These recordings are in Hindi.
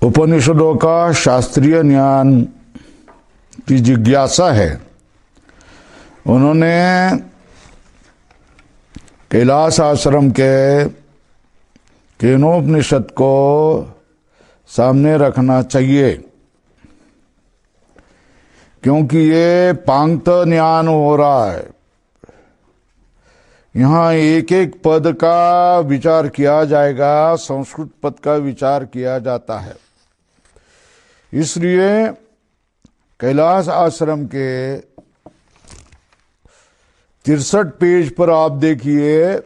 उपनिषदों का शास्त्रीय ज्ञान की जिज्ञासा है। उन्होंने कैलाश आश्रम के केनोपनिषद को सामने रखना चाहिए, क्योंकि ये पांक्त ज्ञान हो रहा है। यहाँ एक एक पद का विचार किया जाएगा, संस्कृत पद का विचार किया जाता है। इसलिए कैलाश आश्रम के 63 पेज पर आप देखिए,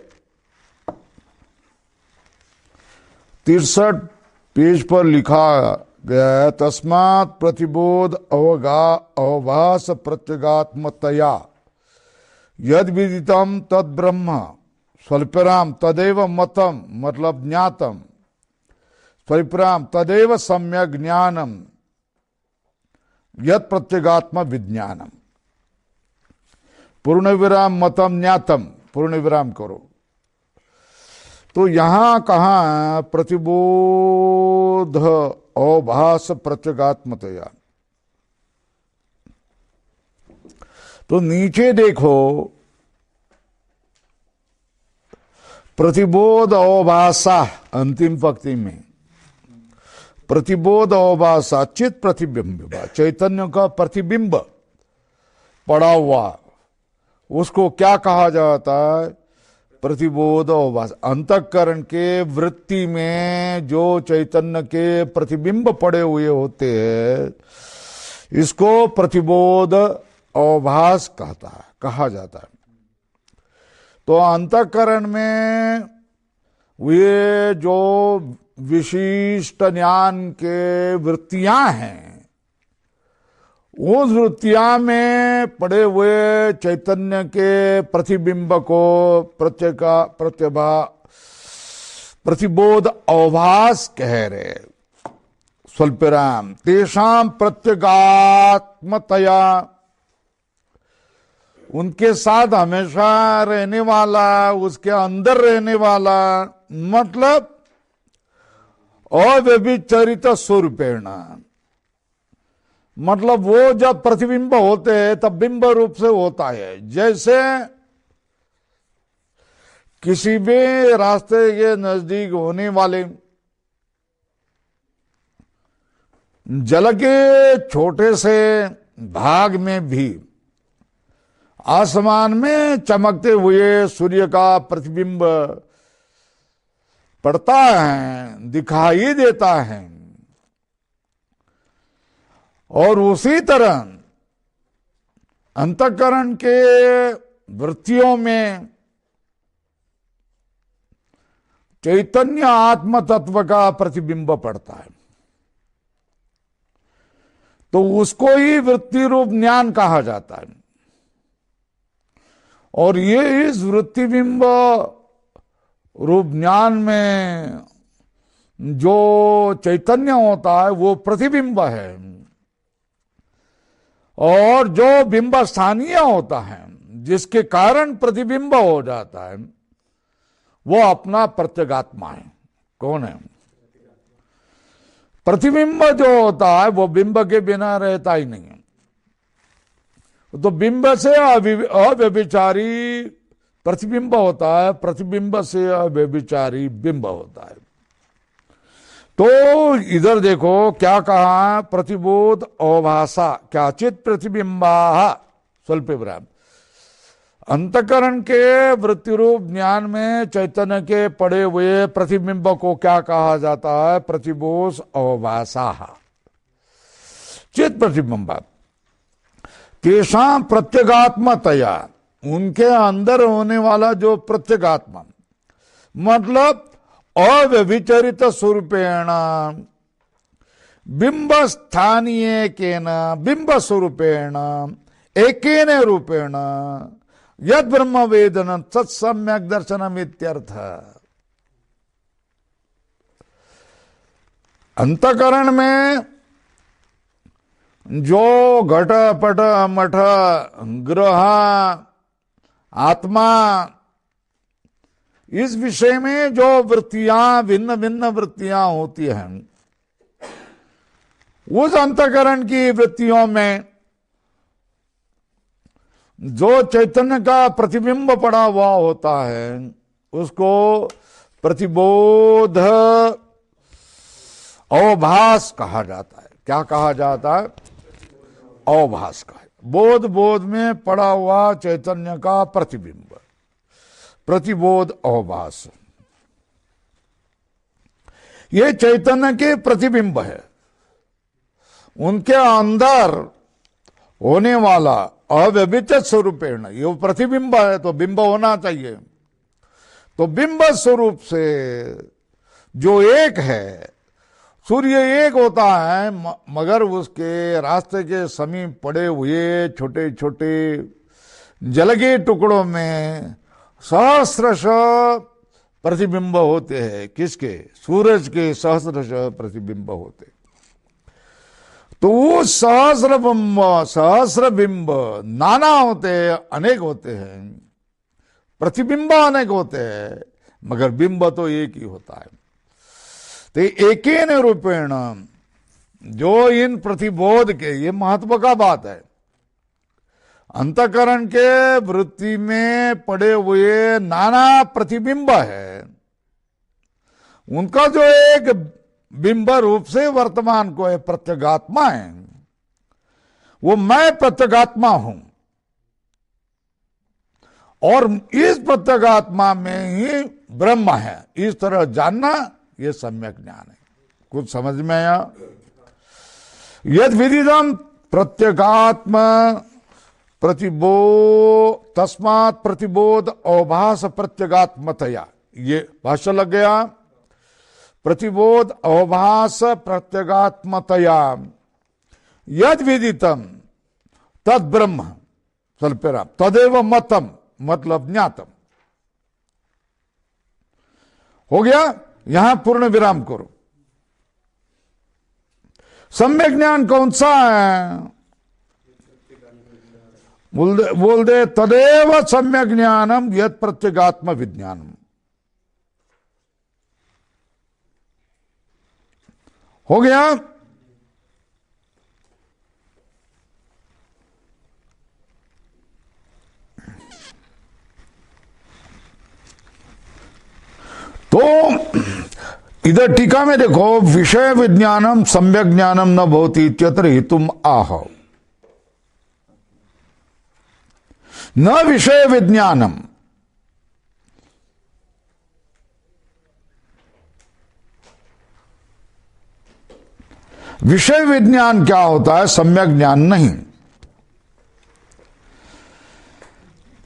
63 पेज पर लिखा गया है, तस्मात् प्रतिबोध अवभास प्रत्यगात्मतया यद विदितम तद ब्रह्म स्वल्पराम तदेव मतम, मतलब ज्ञातम, स्वल्पराम तदेव सम्यक ज्ञानम यद प्रत्यगात्म विज्ञानम। पूर्ण विराम मतम ज्ञातम, पूर्ण विराम करो। तो यहां कहा प्रतिबोध अवभास प्रत्यगात्मतया, तो नीचे देखो प्रतिबोध अवभाषा, अंतिम पंक्ति में प्रतिबोध अवभाषा चित प्रतिबिंब, चैतन्य का प्रतिबिंब पड़ा हुआ, उसको क्या कहा जाता है? प्रतिबोध अवभाषा। अंतःकरण के वृत्ति में जो चैतन्य के प्रतिबिंब पड़े हुए होते हैं, इसको प्रतिबोध अवभास कहा जाता है। तो अंतःकरण में वे जो विशिष्ट ज्ञान के वृत्तियां हैं, उस वृत्तियां में पड़े हुए चैतन्य के प्रतिबिंब को प्रतिबोध अवभास कह रहे। स्वल्पराम तेषां प्रत्यगात्मतया, उनके साथ हमेशा रहने वाला, उसके अंदर रहने वाला, मतलब अव्यभिचरित स्वरूपेण, मतलब वो जब प्रतिबिंब होते हैं तब बिंब रूप से होता है। जैसे किसी भी रास्ते के नजदीक होने वाले जल के छोटे से भाग में भी आसमान में चमकते हुए सूर्य का प्रतिबिंब पड़ता है, दिखाई देता है। और उसी तरह अंतःकरण के वृत्तियों में चैतन्य आत्म तत्व का प्रतिबिंब पड़ता है, तो उसको ही वृत्ति रूप ज्ञान कहा जाता है। और ये इस वृत्तिबिंब रूप ज्ञान में जो चैतन्य होता है वो प्रतिबिंब है, और जो बिंब स्थानीय होता है, जिसके कारण प्रतिबिंब हो जाता है, वो अपना प्रत्यगात्मा है। कौन है? प्रतिबिंब जो होता है वो बिंब के बिना रहता ही नहीं है। तो बिंब से अव्यभिचारी प्रतिबिंब होता है, प्रतिबिंब से अव्यभिचारी बिंब होता है। तो इधर देखो क्या कहा, प्रतिबोध अवभाषा क्या चित प्रतिबिंबा स्वल्प विराम। अंतःकरण के वृत्ति रूप ज्ञान में चैतन्य के पड़े हुए प्रतिबिंब को क्या कहा जाता है? प्रतिबोध अवभाषा चित प्रतिबिंबा। तेषां प्रत्यगात्मतया, उनके अंदर होने वाला जो प्रत्यगात्मा, मतलब अव्यभिचरित स्वरूपेण बिंब स्थानीय केन बिंब स्वरूपेण एकेन रूपेण यद ब्रह्म वेदन तत्सम्यक दर्शनम इत्यर्थ। अंतःकरण में जो घट पट मठ ग्रह आत्मा, इस विषय में जो वृत्तियां भिन्न भिन्न वृत्तियां होती हैं, उस अंतःकरण की वृत्तियों में जो चैतन्य का प्रतिबिंब पड़ा हुआ होता है उसको प्रतिबोध अवभास कहा जाता है। क्या कहा जाता है? अवभास का है। बोध बोध में पड़ा हुआ चैतन्य का प्रतिबिंब, प्रतिबोध अवभास, ये चैतन्य के प्रतिबिंब है। उनके अंदर होने वाला अव्यभिचित स्वरूपेण, ये प्रतिबिंब है तो बिंब होना चाहिए। तो बिंब स्वरूप से जो एक है, सूर्य एक होता है, मगर उसके रास्ते के समीप पड़े हुए छोटे छोटे जल के टुकड़ों में सहस्रश प्रतिबिंब होते हैं। किसके? सूरज के सहस्रश प्रतिबिंब होते। तो वो सहस्र बिंब नाना होते हैं, अनेक होते हैं, प्रतिबिंब अनेक होते हैं, मगर बिंब तो एक ही होता है। तो एकेन रूपेण जो इन प्रतिबोध के, ये महत्व का बात है, अंतःकरण के वृत्ति में पड़े हुए नाना प्रतिबिंब है, उनका जो एक बिंब रूप से वर्तमान को है, प्रत्यगात्मा है, वो मैं प्रत्यगात्मा हूं। और इस प्रत्यगात्मा में ही ब्रह्म है, इस तरह जानना, ये सम्यक ज्ञान है। कुछ समझ में आया? यद विदितम प्रत्यगात्म तस्मात् प्रतिबोध अवभास प्रत्यगात्मतया, ये भाष्य लग गया। प्रतिबोध अवभास प्रत्यगात्मतया यद विदितम तद ब्रह्म स्वल्पेरा तदेव मतम, मतलब ज्ञातम। हो गया? यहां पूर्ण विराम करो। सम्यक ज्ञान कौन सा है? बोल दे तदेव सम्यक ज्ञानम यद प्रत्यगात्म विज्ञानम। हो गया? तो इधर टीका में देखो, विषय विज्ञानम सम्यक ज्ञानम न भवति इत्यत्र हेतुम आह। न विषय विज्ञानम, विषय विज्ञान क्या होता है? सम्यक ज्ञान नहीं।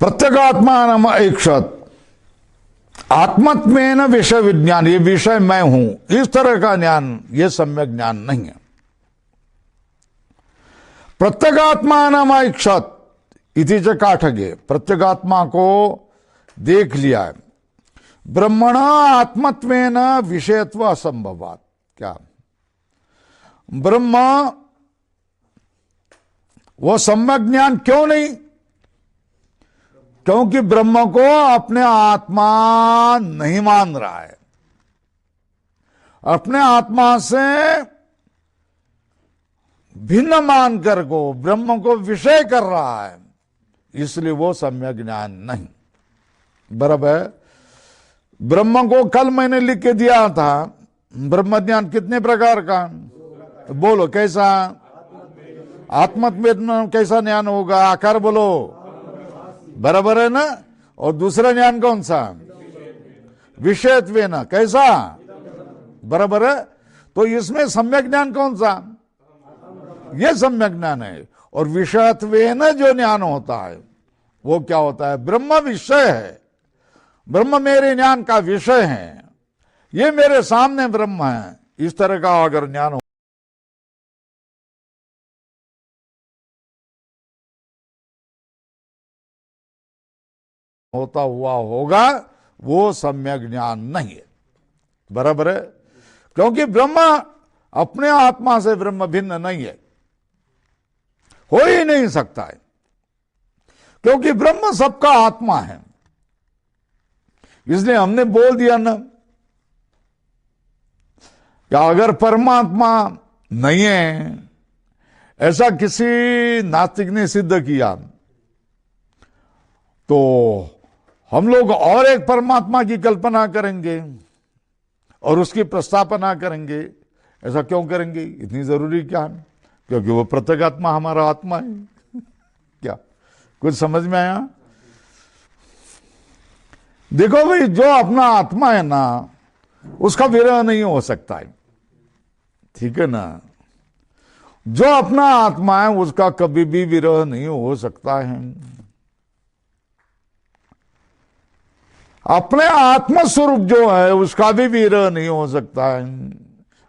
प्रत्यगात्मा नाम ऐक्षत, आत्मत्वेन विषय विज्ञान, ये विषय मैं हूं, इस तरह का ज्ञान, ये सम्यक ज्ञान नहीं है। प्रत्यगात्मा नाम ऐक्षत इति च काठगे, प्रत्यगात्मा को देख लिया है। ब्रह्मण आत्मत्वेन विषयत्व असंभवात्, क्या ब्रह्म वो सम्यक ज्ञान क्यों नहीं? क्योंकि ब्रह्म को अपने आत्मा नहीं मान रहा है, अपने आत्मा से भिन्न मानकर को ब्रह्म को विषय कर रहा है, इसलिए वो सम्यक ज्ञान नहीं। बराबर? ब्रह्म को कल मैंने लिख के दिया था, ब्रह्म ज्ञान कितने प्रकार का? बोलो कैसा? आत्मत्वेन कैसा ज्ञान होगा? आकार बोलो। बराबर है ना? और दूसरा ज्ञान कौन सा? विषयत्वेन, कैसा? बराबर है? तो इसमें सम्यक ज्ञान कौन सा? ये सम्यक ज्ञान है। और विषयत्वेन जो ज्ञान होता है वो क्या होता है? ब्रह्म विषय है, ब्रह्म मेरे ज्ञान का विषय है, ये मेरे सामने ब्रह्म है, इस तरह का अगर ज्ञान होता हुआ होगा, वो सम्यक ज्ञान नहीं है। बराबर है? क्योंकि ब्रह्म अपने आत्मा से ब्रह्म भिन्न नहीं है, हो ही नहीं सकता है, क्योंकि ब्रह्म सबका आत्मा है। इसलिए हमने बोल दिया ना कि अगर परमात्मा नहीं है, ऐसा किसी नास्तिक ने सिद्ध किया, तो हम लोग और एक परमात्मा की कल्पना करेंगे और उसकी प्रस्तावना करेंगे। ऐसा क्यों करेंगे? इतनी जरूरी क्या है? क्योंकि वो प्रत्येगात्मा हमारा आत्मा है। क्या कुछ समझ में आया? देखो भाई, जो अपना आत्मा है ना, उसका विरह नहीं हो सकता है, ठीक है ना? जो अपना आत्मा है उसका कभी भी विरह नहीं हो सकता है। अपने आत्म स्वरूप जो है उसका भी विरह नहीं हो सकता है।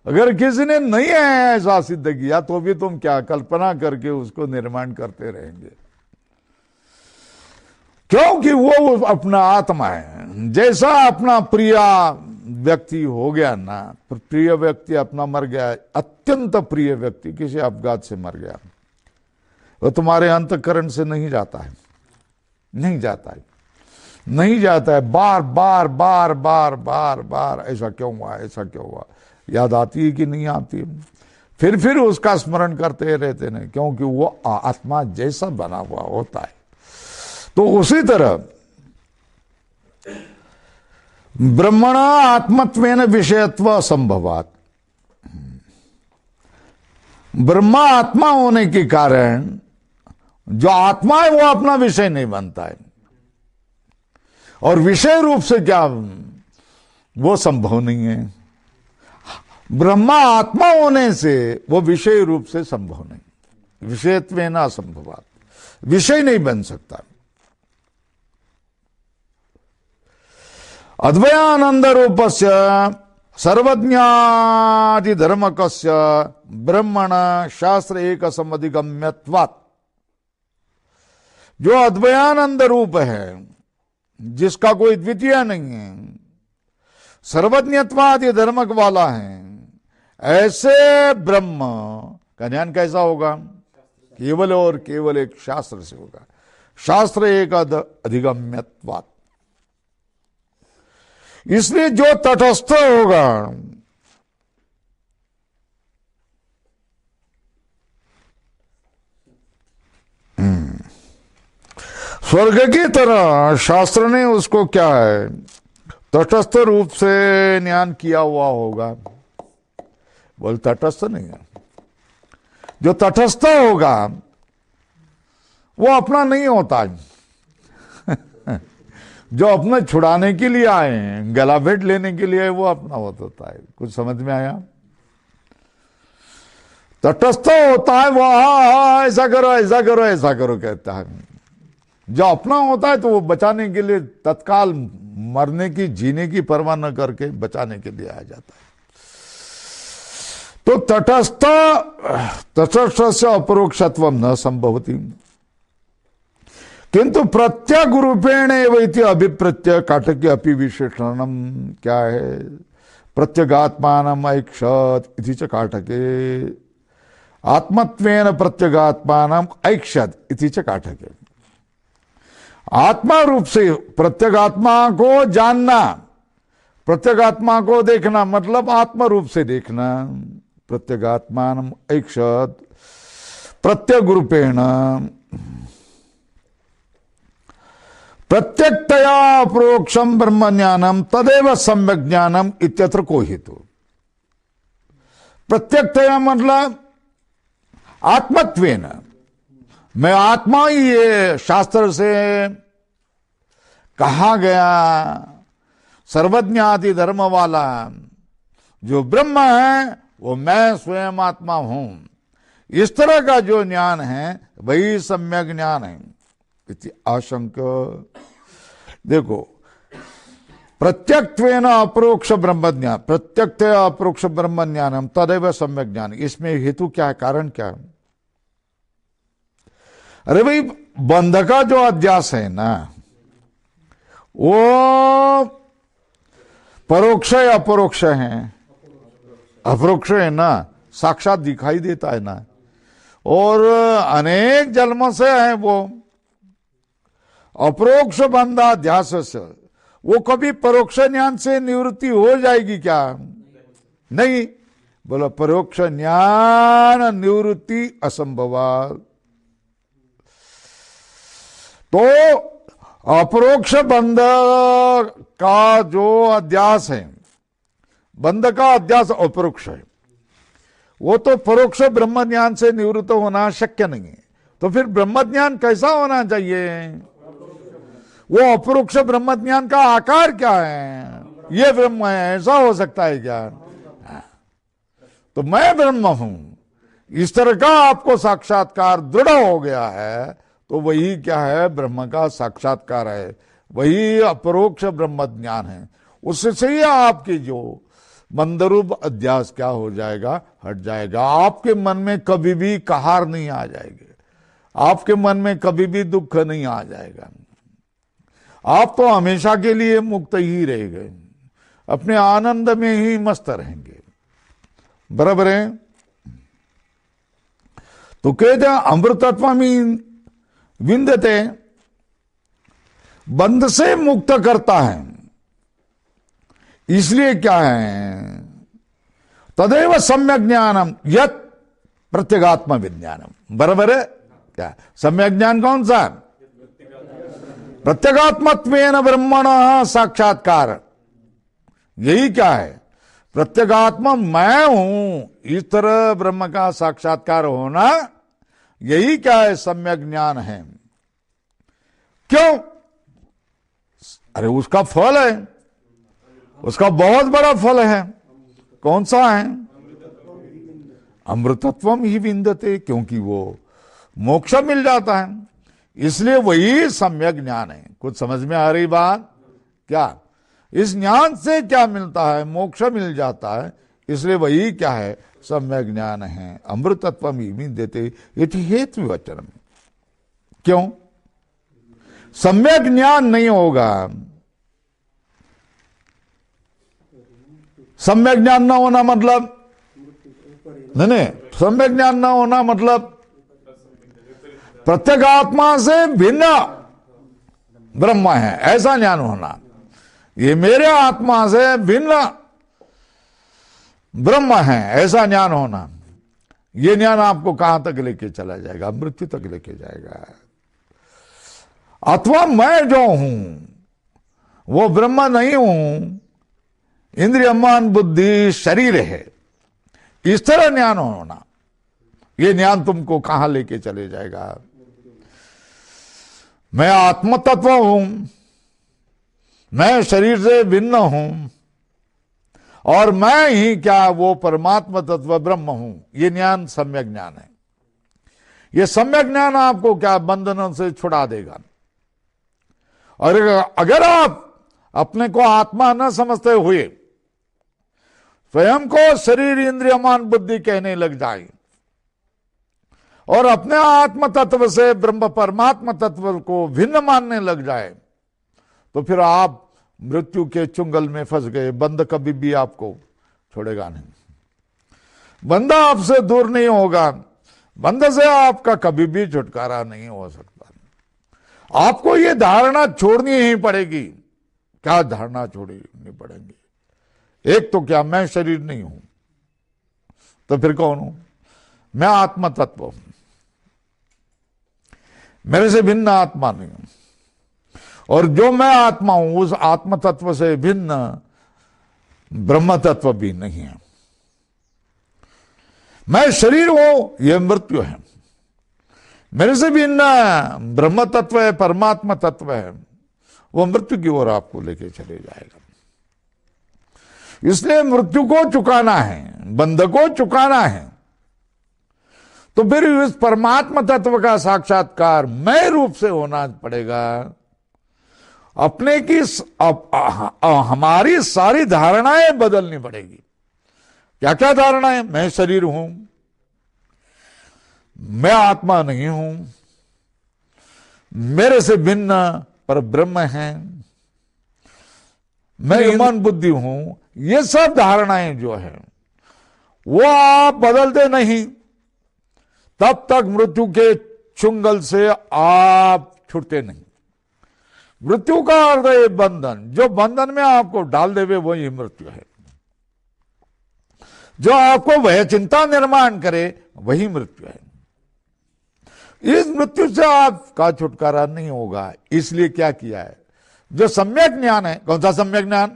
अगर किसी ने नहीं है ऐसा सिद्ध किया, तो भी तुम क्या कल्पना करके उसको निर्माण करते रहेंगे, क्योंकि वो अपना आत्मा है। जैसा अपना प्रिय व्यक्ति हो गया ना, प्रिय व्यक्ति अपना मर गया, अत्यंत प्रिय व्यक्ति किसी अपघात से मर गया, वो तुम्हारे अंतःकरण से नहीं जाता है, नहीं जाता है, नहीं जाता है। बार बार बार बार बार बार ऐसा क्यों हुआ, ऐसा क्यों हुआ, याद आती है कि नहीं आती? फिर उसका स्मरण करते रहते हैं, क्योंकि वो आत्मा जैसा बना हुआ होता है। तो उसी तरह ब्रह्मण आत्मत्वेन विषयत्व असंभवात, ब्रह्मा आत्मा होने के कारण जो आत्मा है वो अपना विषय नहीं बनता है, और विषय रूप से क्या वो संभव नहीं है। ब्रह्मा आत्मा होने से वो विषय रूप से संभव नहीं, विषयत्वेन असंभवात, विषय नहीं बन सकता। अद्वयानंद रूपस्य सर्वज्ञादि धर्मकस्य ब्रह्मण शास्त्र एक समधिगम्यत्वात्, जो अद्वयानंद रूप है जिसका कोई द्वितीय नहीं है, सर्वज्ञत्वादि धर्मक वाला है, ऐसे ब्रह्म का ज्ञान कैसा होगा? केवल और केवल एक शास्त्र से होगा। शास्त्र एक अधिगम्यत्वात्, इसलिए जो तटस्थ होगा, स्वर्ग की तरह शास्त्र ने उसको क्या है, तटस्थ रूप से ज्ञान किया हुआ होगा। बोल तटस्थ नहीं है, जो तटस्थ होगा वो अपना नहीं होता है। जो अपने छुड़ाने के लिए आए हैं, गला भेंट लेने के लिए, वो अपना होता है। कुछ समझ में आया? तटस्थ होता है वह ऐसा करो ऐसा करो ऐसा करो कहता है। जो अपना होता है तो वो बचाने के लिए तत्काल मरने की जीने की परवाह न करके बचाने के लिए आ जाता है। तो तटस्थ से अपरोक्षत्व न संभवती, किंतु प्रत्यग रूपेण एवं अभिप्रत्य काटके अपि विशेषणम क्या है? प्रत्यगात्मानम ऐक्षत इति च काटके, आत्मत्वेन प्रत्यगात्मानम ऐक्षत इति च काटके। आत्मा रूप से प्रत्यगात्मा को जानना, प्रत्यगात्मा को देखना, मतलब आत्मा रूप से देखना। प्रत्यगात्मानम ऐक्षत, प्रत्यग रूपेण प्रत्यक्तया अपरोक्षम ब्रह्म ज्ञानम तदेव सम्यक ज्ञानम इत्यत्र को हेतु। प्रत्यक्तया मतलब आत्मत्वेन, मैं आत्मा ही ये शास्त्र से कहा गया सर्वज्ञादि धर्म वाला जो ब्रह्म है वो मैं स्वयं आत्मा हूं। इस तरह का जो ज्ञान है वही सम्यक ज्ञान है। इति आशंक, देखो प्रत्यक्त्वेन अपरोक्ष ब्रह्म ज्ञान, प्रत्यक्त अपरोक्ष ब्रह्म ज्ञानम तदेव सम्यक ज्ञान, इसमें हेतु क्या है, कारण क्या है? अरे भाई, बंध का जो अध्यास है ना, वो परोक्ष है अपरोक्ष है? अपरोक्ष है ना, साक्षात दिखाई देता है ना, और अनेक जन्मों से है वो। अपरोक्ष बंधाध्यास से वो कभी परोक्ष ज्ञान से निवृत्ति हो जाएगी क्या? नहीं, बोला परोक्ष ज्ञान निवृत्ति असंभवात्। तो अपरोक्ष बंध का जो अध्यास है, बंध का अध्यास अपरोक्ष है, वो तो परोक्ष ब्रह्म ज्ञान से निवृत्त होना शक्य नहीं है। तो फिर ब्रह्म ज्ञान कैसा होना चाहिए? वो अपरोक्ष ब्रह्म ज्ञान का आकार क्या है? ये ब्रह्म है, ऐसा हो सकता है क्या? तो मैं ब्रह्म हूं, इस तरह का आपको साक्षात्कार दृढ़ हो गया है, तो वही क्या है? ब्रह्म का साक्षात्कार है, वही अपरोक्ष ब्रह्म ज्ञान है। उससे ही आपकी जो मंदरूप अध्यास क्या हो जाएगा? हट जाएगा। आपके मन में कभी भी कहार नहीं आ जाएगी, आपके मन में कभी भी दुख नहीं आ जाएगा। आप तो हमेशा के लिए मुक्त ही रहेंगे, अपने आनंद में ही मस्त रहेंगे। बराबर है? तो कहते हैं अमृतत्व में विंदते, बंध से मुक्त करता है। इसलिए क्या है? तदेव सम्यक ज्ञानम यत प्रत्यगात्म विज्ञानम। बराबर है? क्या सम्यक ज्ञान कौन सा? प्रत्यगात्मत्वेन ब्रह्मण साक्षात्कार। यही क्या है? प्रत्यगात्मा मैं हूं, इस तरह ब्रह्म का साक्षात्कार होना, यही क्या है? सम्यक ज्ञान है। क्यों? अरे उसका फल है, उसका बहुत बड़ा फल है। कौन सा है? अमृतत्वम ही विंदते, क्योंकि वो मोक्ष मिल जाता है, इसलिए वही सम्यक ज्ञान है। कुछ समझ में आ रही बात? क्या इस ज्ञान से क्या मिलता है? मोक्ष मिल जाता है, इसलिए वही क्या है? सम्यक ज्ञान है। अमृतत्वम ही विंदते इति हेतु वचनम। क्यों? सम्यक ज्ञान नहीं होगा, सम्यक ज्ञान ना होना मतलब नहीं, सम्यक ज्ञान ना होना मतलब प्रत्यगात्मा से भिन्न ब्रह्म है ऐसा ज्ञान होना। ये मेरे आत्मा से भिन्न ब्रह्म है ऐसा ज्ञान होना। ये ज्ञान आपको कहां तक लेके चला जाएगा? मृत्यु तक लेके जाएगा। अथवा मैं जो हूं वो ब्रह्म नहीं हूं, इंद्रिय मन बुद्धि शरीर है, इस तरह ज्ञान होना। ये ज्ञान तुमको कहां लेके चले जाएगा? मैं आत्म तत्व हूं, मैं शरीर से भिन्न हूं, और मैं ही क्या वो परमात्मा तत्व ब्रह्म हूं। ये ज्ञान सम्यक ज्ञान है। ये सम्यक ज्ञान आपको क्या? बंधनों से छुड़ा देगा। और अगर आप अपने को आत्मा न समझते हुए स्वयं को शरीर इंद्रिय मन बुद्धि कहने लग जाए और अपने आत्म तत्व से ब्रह्म परमात्मा तत्व को भिन्न मानने लग जाए, तो फिर आप मृत्यु के चुंगल में फंस गए। बंध कभी भी आपको छोड़ेगा नहीं, बंध आपसे दूर नहीं होगा, बंध से आपका कभी भी छुटकारा नहीं हो सकता। आपको ये धारणा छोड़नी ही पड़ेगी। क्या धारणा छोड़नी पड़ेगी? एक तो क्या? मैं शरीर नहीं हूं, तो फिर कौन हूं? मैं आत्म तत्व हूं, मेरे से भिन्न आत्मा नहीं हूं। और जो मैं आत्मा हूं उस आत्म तत्व से भिन्न ब्रह्म तत्व भी नहीं है। मैं शरीर हूं, यह मृत्यु है। मेरे से भिन्न ब्रह्म तत्व है, परमात्मा तत्व है, वो मृत्यु की ओर आपको लेके चले जाएगा। इसलिए मृत्यु को चुकाना है, बंध को चुकाना है। तो फिर इस परमात्मा तत्व का साक्षात्कार मैं रूप से होना पड़ेगा। अपने की हमारी सारी धारणाएं बदलनी पड़ेगी। क्या क्या धारणाएं? मैं शरीर हूं, मैं आत्मा नहीं हूं, मेरे से भिन्न पर ब्रह्म है, मैं मन बुद्धि हूं। ये सब धारणाएं जो है वो आप बदलते नहीं, तब तक मृत्यु के चुंगल से आप छूटते नहीं। मृत्यु का अर्थ है बंधन, जो बंधन में आपको डाल देवे वही मृत्यु है। जो आपको वह चिंता निर्माण करे वही मृत्यु है। इस मृत्यु से आपका छुटकारा नहीं होगा। इसलिए क्या किया है, जो सम्यक ज्ञान है, कौन सा सम्यक ज्ञान,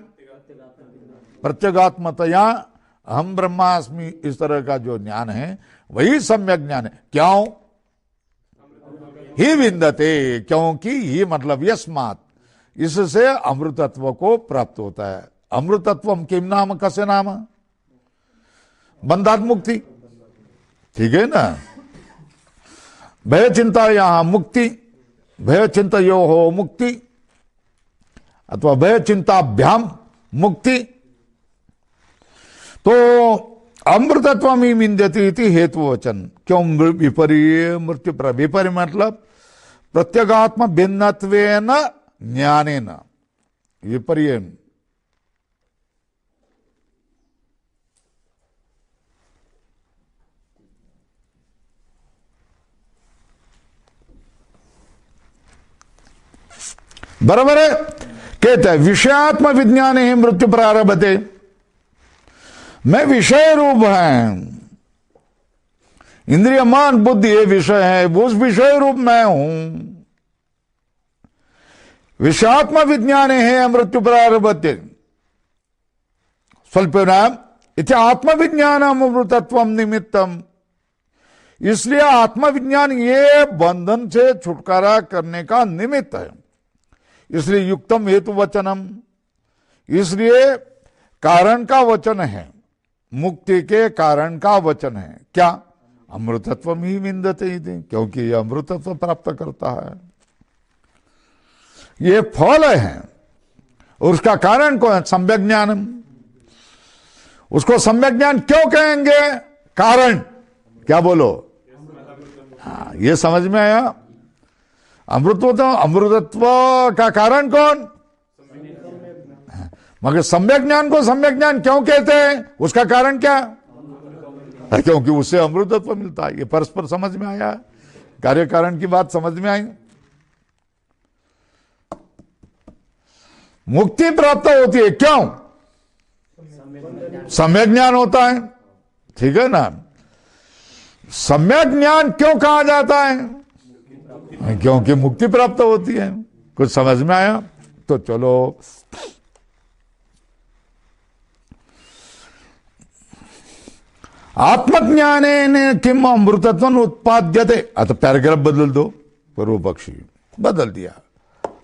प्रत्यगात्मतया हम ब्रह्मास्मि, इस तरह का जो ज्ञान है वही सम्यक ज्ञान है। क्यों ही विंदते, क्योंकि ही मतलब यस्मात्, इससे अमृतत्व को प्राप्त होता है। अमृतत्वम किम नाम, कसे नाम, बंधात मुक्ति, ठीक है ना। भय चिंता यहां मुक्ति, भय चिंतयो हो मुक्ति, अथवा भय चिंताभ्याम मुक्ति। तो अमृतत्वम ही विंदति इति हेतुवचन। क्यों विपर्य मृत्यु, विपर्य मतलब प्रत्यगात्म भिन्नत्वेन ज्ञानेन, विपर्य। बराबर है। कहते हैं विषयात्म विज्ञान ही मृत्यु प्रारभते, मैं विषय रूप है, इंद्रिय मन बुद्धि ये विषय है, उस विषय रूप मैं हूं। विषयात्म विज्ञान है मृत्यु प्रारभते स्वल्पनाम इति आत्मविज्ञान अमृतत्व निमित्तम। इसलिए आत्मविज्ञान ये बंधन से छुटकारा करने का निमित्त है। इसलिए युक्तम हेतु वचनम, इसलिए कारण का वचन है, मुक्ति के कारण का वचन है। क्या, अमृतत्व ही विंदते, क्योंकि यह अमृतत्व प्राप्त करता है। ये फल है और उसका कारण कौन है, सम्यक ज्ञानम। उसको सम्यक ज्ञान क्यों कहेंगे, कारण क्या बोलो, हाँ ये समझ में आया। अमृतत्व का कारण कौन, मगर सम्यक ज्ञान को सम्यक ज्ञान क्यों कहते हैं, उसका कारण क्या, क्योंकि उससे अमृतत्व मिलता है। ये परस्पर समझ में आया, कार्य कारण की बात समझ में आई। मुक्ति प्राप्त होती है क्यों, सम्यक ज्ञान होता है, ठीक है ना। सम्यक ज्ञान क्यों कहा जाता है, क्योंकि मुक्ति प्राप्त होती है। कुछ समझ में आया। तो चलो आत्मज्ञानेन किम अमृतत्वं उत्पाद्यते। अतः पैराग्राफ बदल दो, पूर्व पक्षी बदल दिया।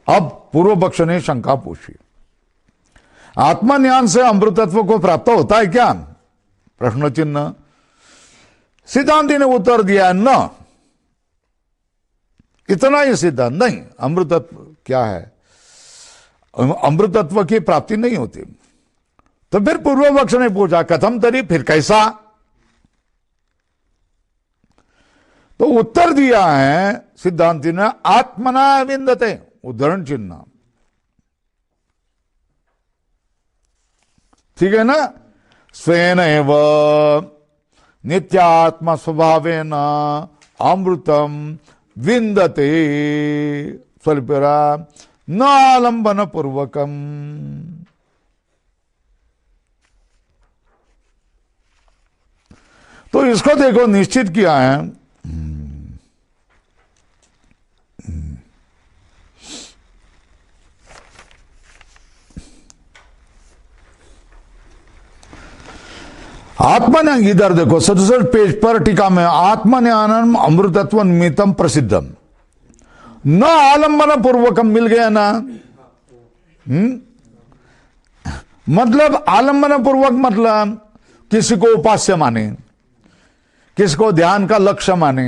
अब पूर्व पक्ष ने शंका पूछी, आत्मज्ञान से अमृतत्व को प्राप्त होता है क्या, प्रश्न चिन्ह। सिद्धांति ने उत्तर दिया न, इतना ही सिद्धांत नहीं, अमृतत्व क्या है, अमृतत्व की प्राप्ति नहीं होती। तो फिर पूर्व पक्ष ने पूछा कथम तरी, फिर कैसा। तो उत्तर दिया है सिद्धांति ने, आत्मना विंदते, उदाहरण चिन्ह, ठीक है ना। स्वेन एव नित्यात्म स्वभावेन अमृतम विंदते स्वल्परा न आलंबन पूर्वकम। तो इसको देखो निश्चित किया है, आत्मज्ञान, इधर देखो 67 पेज पर टीका में, आत्मज्ञानम अमृतत्व निमित्तम प्रसिद्धम न आलंबन पूर्वकम, मिल गया ना। मतलब आलंबन पूर्वक मतलब किसी को उपास्य माने, किसी को ध्यान का लक्ष्य माने।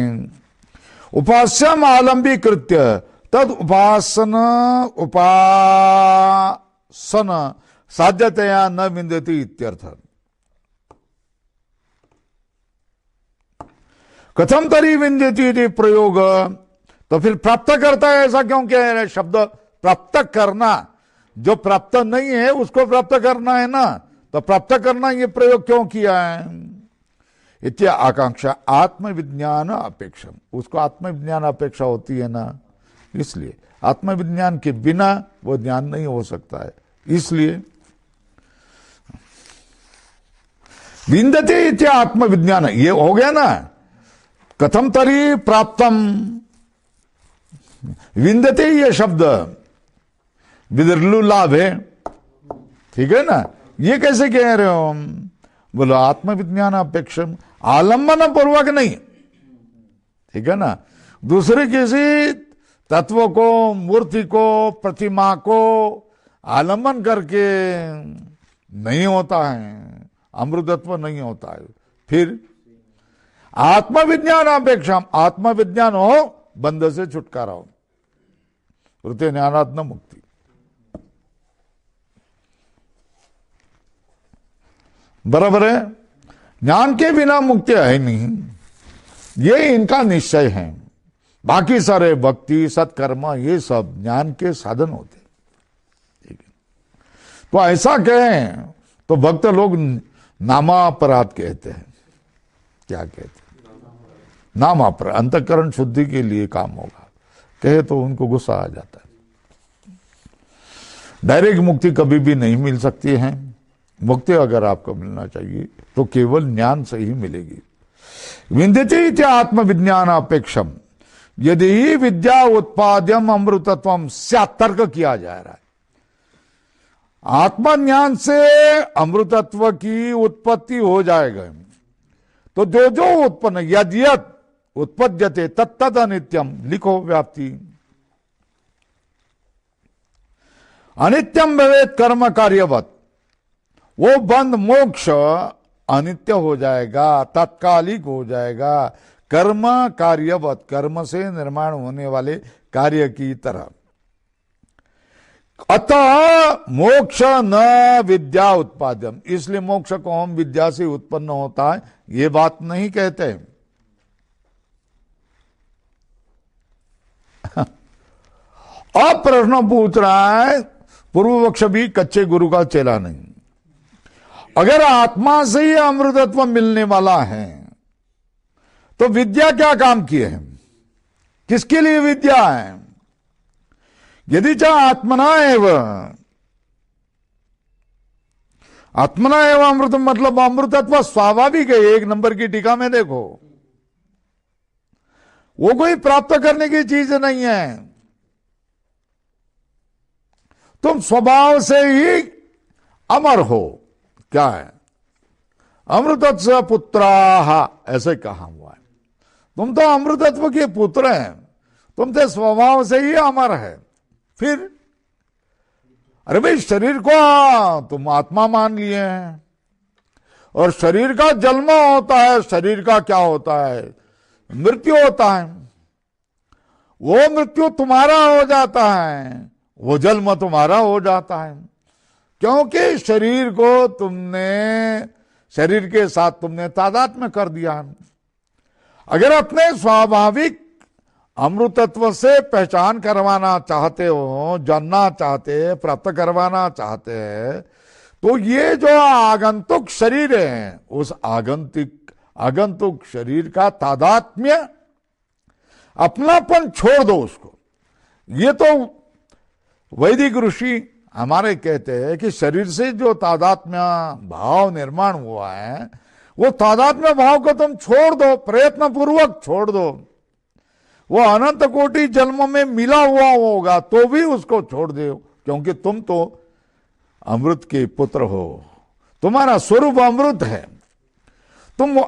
उपास्यम आलंबीकृत्य तद उपासन साध्यतया न विंदति इत्यर्थ। कथम तरी विंदति प्रयोग, तो फिर प्राप्त करता है, ऐसा क्यों कह रहे शब्द, प्राप्त करना, जो प्राप्त नहीं है उसको प्राप्त करना है ना, तो प्राप्त करना ये प्रयोग क्यों किया है। इत्या आकांक्षा आत्मविज्ञान अपेक्षा, उसको आत्मविज्ञान अपेक्षा होती है ना, इसलिए आत्मविज्ञान के बिना वो ज्ञान नहीं हो सकता है। इसलिए विंदते इति आत्मविज्ञान, ये हो गया ना। कथम तरी प्राप्तम, विंदते ये शब्द विदर्लु लाभ है, ठीक है ना। ये कैसे कह रहे हो हम? बोलो आत्मविज्ञान अपेक्षम, आलंबन पूर्वक नहीं, ठीक है ना। दूसरे किसी तत्व को, मूर्ति को, प्रतिमा को आलंबन करके नहीं होता है, अमृतत्व नहीं होता है। फिर आत्मविज्ञान अपेक्षा, आत्मविज्ञान हो बंध से छुटकारा हो, वृत्ति ज्ञानात्म मुक्ति। बराबर है। ज्ञान के बिना मुक्ति है नहीं, ये इनका निश्चय है। बाकी सारे भक्ति सत्कर्म ये सब ज्ञान के साधन होते, ठीक है। तो ऐसा कहें तो भक्त लोग नामापराध कहते हैं। क्या कहते हैं? नामापराध। अंतःकरण शुद्धि के लिए काम होगा, कहे तो उनको गुस्सा आ जाता है। डायरेक्ट मुक्ति कभी भी नहीं मिल सकती है। मुक्ति अगर आपको मिलना चाहिए तो केवल ज्ञान से ही मिलेगी। विंदते इति आत्मविज्ञान अपेक्षम, यदि ही विद्या उत्पाद्यम अमृतत्वम स्यात्, तर्क किया जा रहा है। आत्मज्ञान से अमृतत्व की उत्पत्ति हो जाएगा, तो जो जो उत्पन्न, यद यद उत्पद्यते तत्तद अनित्यम, लिखो व्याप्ति। अनित्यम भवेत् कर्म कार्यवत, वो बंध मोक्ष अनित्य हो जाएगा, तात्कालिक हो जाएगा, कर्म कार्यवत, कर्म से निर्माण होने वाले कार्य की तरह। अतः मोक्ष न विद्या उत्पाद्यम, इसलिए मोक्ष को हम विद्या से उत्पन्न होता है ये बात नहीं कहते। अब प्रश्न पूछ रहा है, पूर्व पक्ष भी कच्चे गुरु का चेला नहीं। अगर आत्मा से ही अमृतत्व मिलने वाला है तो विद्या क्या काम की है? किसके लिए विद्या है? यदि चाह आत्मना एवं अमृत, मतलब अमृतत्व स्वाभाविक है। एक नंबर की टीका में देखो, वो कोई प्राप्त करने की चीज नहीं है। तुम स्वभाव से ही अमर हो। क्या है? अमृतत्व पुत्राः, ऐसे कहा हुआ है। तुम तो अमृतत्व के पुत्र हैं, तुम तो स्वभाव से ही अमर है। फिर अरे भाई, शरीर को तुम आत्मा मान लिए हैं, और शरीर का जन्म होता है, शरीर का क्या होता है? मृत्यु होता है। वो मृत्यु तुम्हारा हो जाता है, वो जन्म तुम्हारा हो जाता है, क्योंकि शरीर को तुमने, शरीर के साथ तुमने तादात्म्य कर दिया। अगर अपने स्वाभाविक अमृतत्व से पहचान करवाना चाहते हो, जानना चाहते, प्राप्त करवाना चाहते हैं, तो ये जो आगंतुक शरीर है, उस आगंतुक शरीर का तादात्म्य, अपनापन छोड़ दो उसको। ये तो वैदिक ऋषि हमारे कहते हैं कि शरीर से जो तादात्म्य भाव निर्माण हुआ है, वो तादात्म्य भाव को तुम छोड़ दो, प्रयत्न पूर्वक छोड़ दो। वो अनंत कोटि जन्म में मिला हुआ होगा तो भी उसको छोड़ दो, क्योंकि तुम तो अमृत के पुत्र हो, तुम्हारा स्वरूप अमृत है। तुम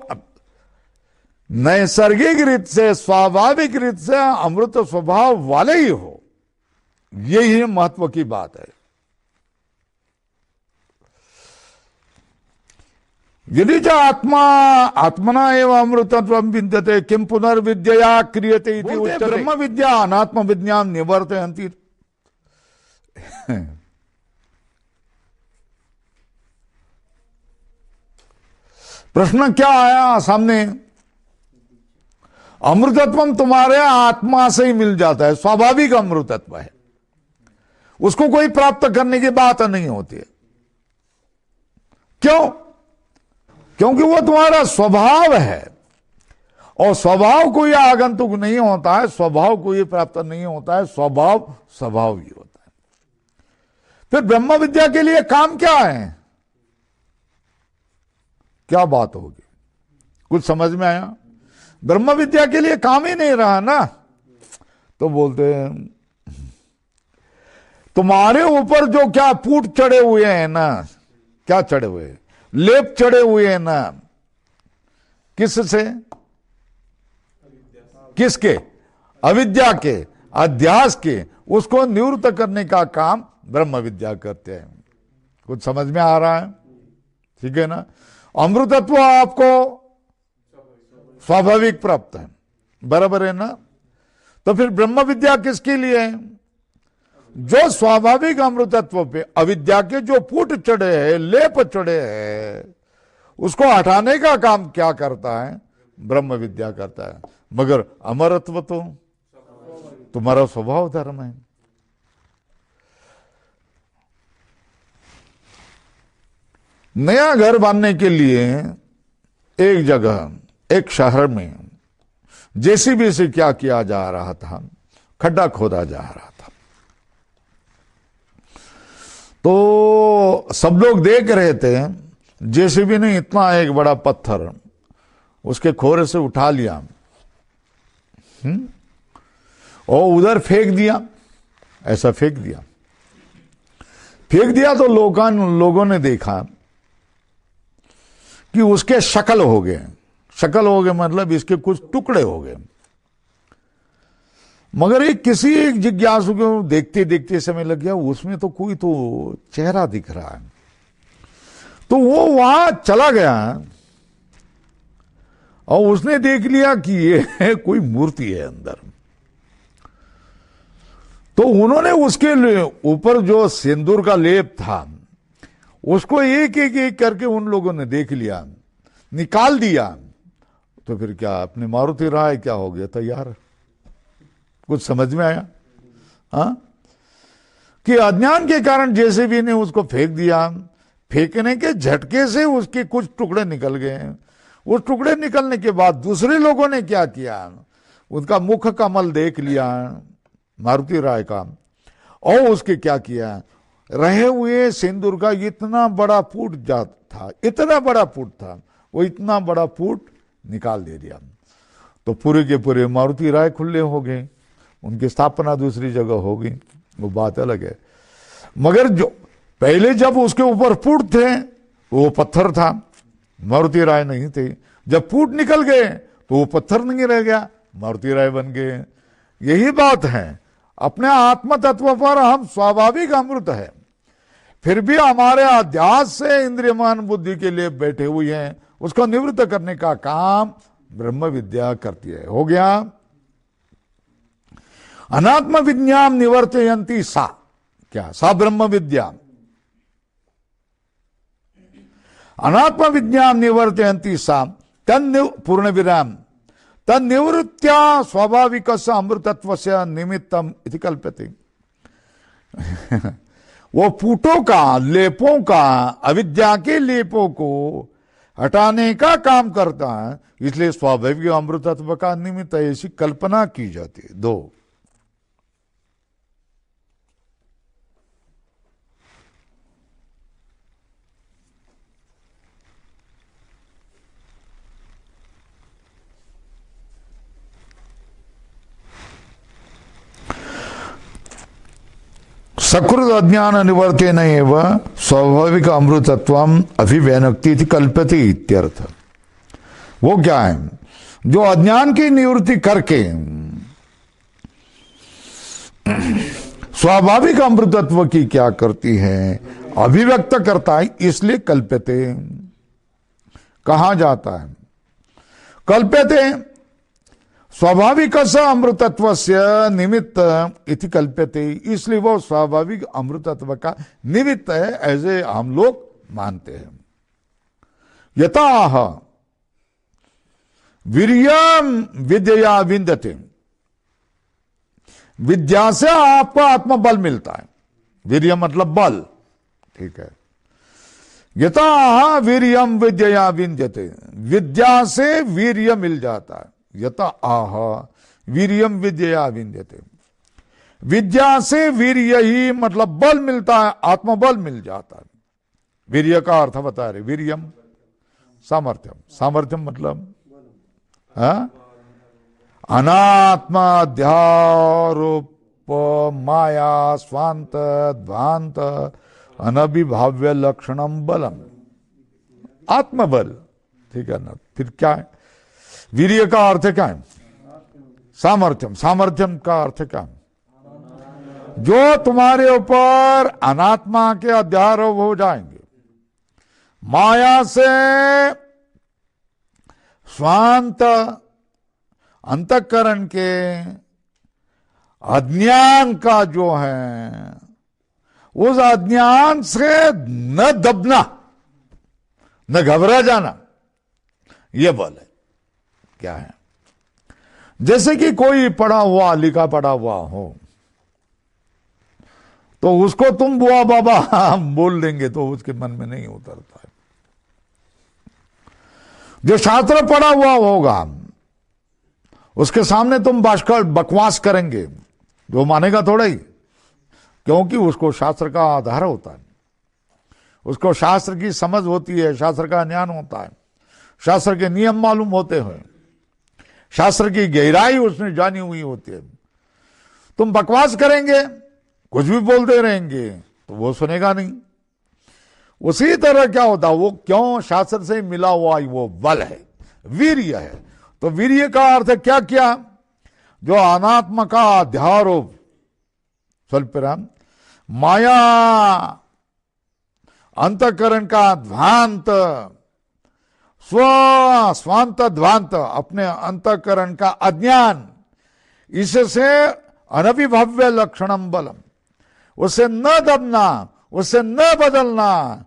नैसर्गिक रीत से, स्वाभाविक रीत से अमृत स्वभाव वाले ही हो। यही महत्व की बात है। यदि च आत्मना एवं अमृतत्वं विद्यते किं पुनर्विद्यया क्रियते इति उच्यते। ब्रह्म विद्या अनात्म विज्ञान निवर्तयन्ति। प्रश्न क्या आया सामने? अमृतत्व तुम्हारे आत्मा से ही मिल जाता है, स्वाभाविक अमृतत्व है, उसको कोई प्राप्त करने की बात नहीं होती है। क्यों? क्योंकि वो तुम्हारा स्वभाव है, और स्वभाव कोई आगंतुक नहीं होता है, स्वभाव कोई प्राप्त नहीं होता है, स्वभाव स्वभाव ही होता है। फिर ब्रह्म विद्या के लिए काम क्या है? क्या बात होगी? कुछ समझ में आया? ब्रह्म विद्या के लिए काम ही नहीं रहा ना। तो बोलते हैं तुम्हारे ऊपर जो क्या पूट चढ़े हुए हैं ना, क्या चढ़े हुए हैं? लेप चढ़े हुए हैं ना, किससे? किसके? अविद्या के, अध्यास के। उसको निवृत्त करने का काम ब्रह्म विद्या करते हैं। कुछ समझ में आ रहा है? ठीक है ना? अमृतत्व आपको स्वाभाविक प्राप्त है, बराबर है ना? तो फिर ब्रह्म विद्या किसके लिए है? जो स्वाभाविक अमृतत्व पे अविद्या के जो फूट चढ़े हैं, लेप चढ़े हैं, उसको हटाने का काम क्या करता है? ब्रह्म विद्या करता है। मगर अमरत्व तो तुम्हारा स्वभाव धर्म है। नया घर बांधने के लिए एक जगह, एक शहर में जेसीबी से क्या किया जा रहा था? खड्डा खोदा जा रहा था। तो सब लोग देख रहे थे। जेसीबी ने इतना एक बड़ा पत्थर उसके खोरे से उठा लिया और उधर फेंक दिया, ऐसा फेंक दिया। तो लोगों ने देखा कि उसके शक्ल हो गए। शक्ल हो गए मतलब इसके कुछ टुकड़े हो गए। मगर एक किसी एक जिज्ञासु को देखते देखते समय लग गया उसमें तो कोई तो चेहरा दिख रहा है। तो वो वहां चला गया और उसने देख लिया कि ये कोई मूर्ति है अंदर। तो उन्होंने उसके ऊपर जो सिंदूर का लेप था उसको एक एक करके उन लोगों ने देख लिया, निकाल दिया। तो फिर क्या अपने मारुति राय क्या हो गया? तैयार। कुछ समझ में आया? हाँ, कि अज्ञान के कारण जेसीबी ने उसको फेंक दिया। फेंकने के झटके से उसके कुछ टुकड़े निकल गए। उस टुकड़े निकलने के बाद दूसरे लोगों ने क्या किया? उनका मुख कमल देख लिया मारुति राय का, और उसके क्या किया? रहे हुए सिंदूर का इतना बड़ा फूट था, इतना बड़ा फूट था, वो इतना बड़ा फूट निकाल दे दिया। तो पूरे के पूरे मारुति राय खुले हो गए, उनकी स्थापना दूसरी जगह हो गई, वो बात अलग है। मगर जो पहले जब उसके ऊपर फूट थे वो पत्थर था, मारुति राय नहीं थे। जब फूट निकल गए तो वो पत्थर नहीं रह गया, मारुति राय बन गए। यही बात है, अपने आत्म तत्व पर हम स्वाभाविक अमृत है, फिर भी हमारे अध्यास से इंद्रियमान बुद्धि के लिए बैठे हुए हैं। उसको निवृत्त करने का काम ब्रह्म विद्या करती है। हो गया? अनात्म विज्ञान निवर्तयंती सा, क्या? सा ब्रह्म विद्या। अनात्म विज्ञान निवर्तयंती सा पूर्ण विराम तन्निवृत्त्या स्वाभाविक अमृतत्व से निमित्तम इति कल्प्यते। वो फूटों का, लेपों का, अविद्या के लेपों को हटाने का काम करता है, इसलिए स्वाभाविक अमृतत्व का निमित्त ऐसी कल्पना की जाती है। दो, सकृत अज्ञान निवर्तेन एव स्वाभाविक अमृतत्वम अभिव्यनक्ति कल्प्यते इत्यर्थ। वो क्या है? जो अज्ञान की निवृत्ति करके स्वाभाविक अमृतत्व की क्या करती है? अभिव्यक्त करता है, इसलिए कल्प्यते कहा जाता है। कल्प्यते स्वाभाविक अमृतत्व से निमित्त इति कल्प्यते, इसलिए वो स्वाभाविक अमृतत्व का निमित्त है, ऐसे हम लोग मानते हैं। यथाह वीर्यम विद्या विंदते, विद्या से आपको आत्मबल मिलता है। वीर्य मतलब बल, ठीक है। यथा वीर्यम विद्या विंदते, विद्या से वीर्य मिल जाता है। यथा आह वीर्यम विद्या विंदते, विद्या से वीर्य ही मतलब बल मिलता है, आत्मबल मिल जाता है। वीर्य का अर्थ बता रहे, वीर्यम सामर्थ्यम, सामर्थ्यम मतलब हाँ, अनात्माध्यारोप माया स्वांत ध्वांत अनभिभाव्य लक्षणम बलम, आत्मबल। ठीक है ना? फिर क्या है? वीर्य का अर्थ क्या है? सामर्थ्यम, सामर्थ्यम का अर्थ क्या है? जो तुम्हारे ऊपर अनात्मा के अध्यारोप हो जाएंगे, माया से स्वांत अंतःकरण के अज्ञान का जो है, उस अज्ञान से न दबना, न घबरा जाना, यह बल है। क्या है? जैसे कि कोई पढ़ा हुआ लिखा पढ़ा हुआ हो, तो उसको तुम बुआ बाबा बोल देंगे तो उसके मन में नहीं उतरता है। जो शास्त्र पढ़ा हुआ होगा, उसके सामने तुम बकवास करेंगे, जो मानेगा थोड़ा ही, क्योंकि उसको शास्त्र का आधार होता है, उसको शास्त्र की समझ होती है, शास्त्र का ज्ञान होता है, शास्त्र के नियम मालूम होते हैं, शास्त्र की गहराई उसने जानी हुई होती है। तुम बकवास करेंगे, कुछ भी बोलते रहेंगे, तो वो सुनेगा नहीं। उसी तरह क्या होता, वो क्यों शास्त्र से मिला हुआ वो बल है, वीर्य है। तो वीर्य का अर्थ क्या किया? जो अनात्मा का अध्यारोप, स्वल्पराम, माया अंतःकरण का ध्वांत, स्वांत ध्वांत, अपने अंतःकरण का अज्ञान, इससे अनभिभव्य लक्षणम बलम, उससे न दबना, उससे न बदलना,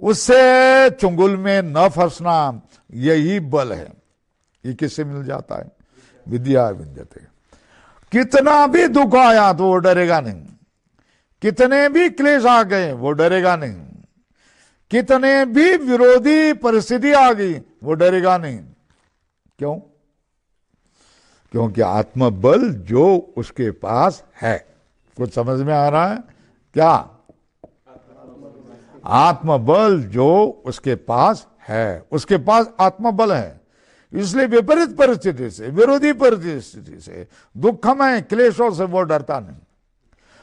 उससे चुंगल में न फंसना, यही बल है। ये किससे मिल जाता है? विद्या विद्यते। कितना भी दुख आया तो वो डरेगा नहीं, कितने भी क्लेश आ गए वो डरेगा नहीं, कितने भी विरोधी परिस्थिति आ गई वो डरेगा नहीं। क्यों? क्योंकि आत्मबल जो उसके पास है। कुछ समझ में आ रहा है क्या? आत्मबल जो उसके पास है, उसके पास आत्मबल है, इसलिए विपरीत परिस्थिति से, विरोधी परिस्थिति से, दुखमय क्लेशों से वो डरता नहीं,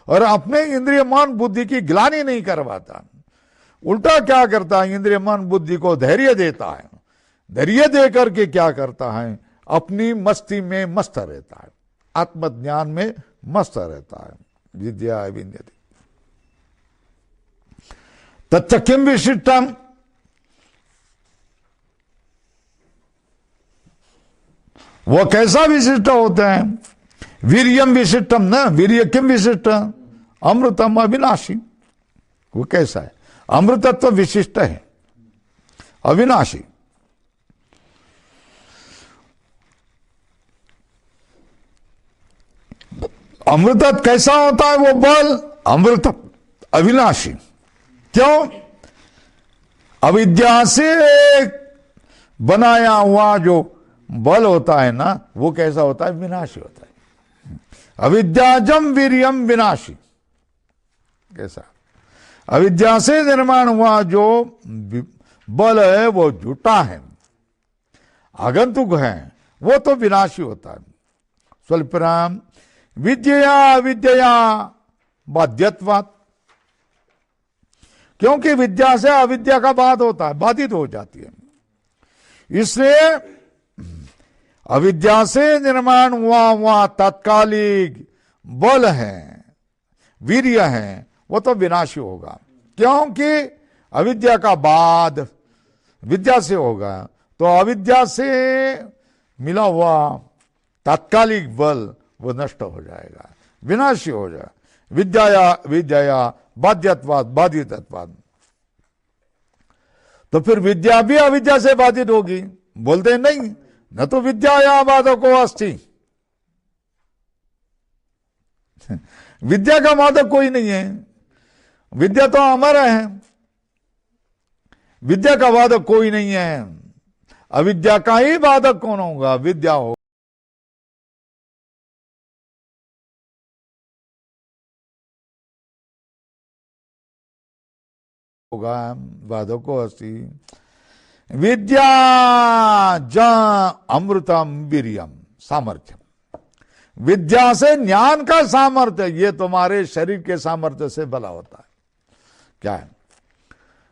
और अपने इंद्रिय मन बुद्धि की ग्लानि नहीं करवाता। उल्टा क्या करता है? इंद्रिय मन बुद्धि को धैर्य देता है। धैर्य देकर के क्या करता है? अपनी मस्ती में मस्त रहता है, आत्मज्ञान में मस्त रहता है। विद्या विद्यते तच्च किम विशिष्टम, वो कैसा विशिष्ट होते हैं? वीर्यम विशिष्टम न, वीर्य किम विशिष्ट, अमृतम अविनाशी। वो कैसा है? अमृतत्व विशिष्ट है, अविनाशी। अमृतत्व कैसा होता है? वो बल अमृत अविनाशी। क्यों? अविद्या से बनाया हुआ जो बल होता है ना, वो कैसा होता है? विनाशी होता है। अविद्याजम वीर्यम विनाशी। कैसा? अविद्या से निर्माण हुआ जो बल है वो झूठा है, आगंतुक है, वो तो विनाशी होता है। स्वल्पराम विद्या अविद्या बाध्यत्वात्, क्योंकि विद्या से अविद्या का बाध होता है, बाधित हो जाती है। इसलिए अविद्या से निर्माण हुआ तात्कालिक बल है, वीर्य है, वो तो विनाशी होगा, क्योंकि अविद्या का बाध विद्या से होगा। तो अविद्या से मिला हुआ तात्कालिक बल वो नष्ट हो जाएगा, विनाशी हो जाएगा। विद्या बाध्यत्वाद बाधितत्वाद। तो फिर विद्या भी अविद्या से बाधित होगी। बोलते नहीं, न तो विद्या या बाधको अस्ति, विद्या का बाधक कोई नहीं है, विद्या तो अमर है, विद्या का बाधक कोई नहीं है। अविद्या का ही बाधक कौन होगा? विद्या होगा। बाधको अस्ति विद्या ज अमृतम वीर्यम सामर्थ्यम। विद्या से ज्ञान का सामर्थ्य, ये तुम्हारे शरीर के सामर्थ्य से बड़ा होता है। क्या है?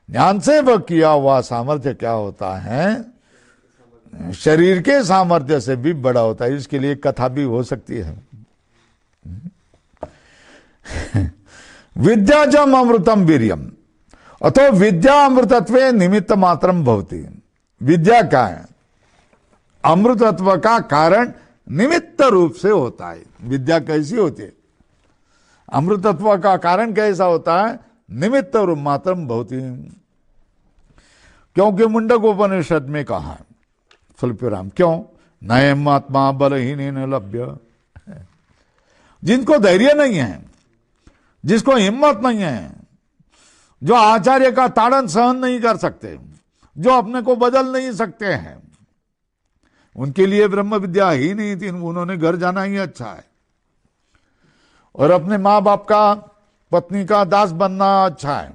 ज्ञान से वह किया हुआ सामर्थ्य क्या होता है? शरीर के सामर्थ्य से भी बड़ा होता है। इसके लिए कथा भी हो सकती है। विद्या जम अमृतम वीर्यम अतो विद्या अमृतत्व निमित्त मात्रम भवति। विद्या क्या है? अमृतत्व का कारण निमित्त रूप से होता है। विद्या कैसी होती है? अमृतत्व का कारण कैसा होता है? निमित्त रूप मात्रम भवति। क्योंकि मुंडक उपनिषद में कहा है स्वल्पविराम, क्यों? नयम आत्मा बलहीन लभ्य। जिनको धैर्य नहीं है, जिसको हिम्मत नहीं है, जो आचार्य का ताड़न सहन नहीं कर सकते, जो अपने को बदल नहीं सकते हैं, उनके लिए ब्रह्म विद्या ही नहीं थी। उन्होंने घर जाना ही अच्छा है और अपने माँ बाप का, पत्नी का दास बनना अच्छा है,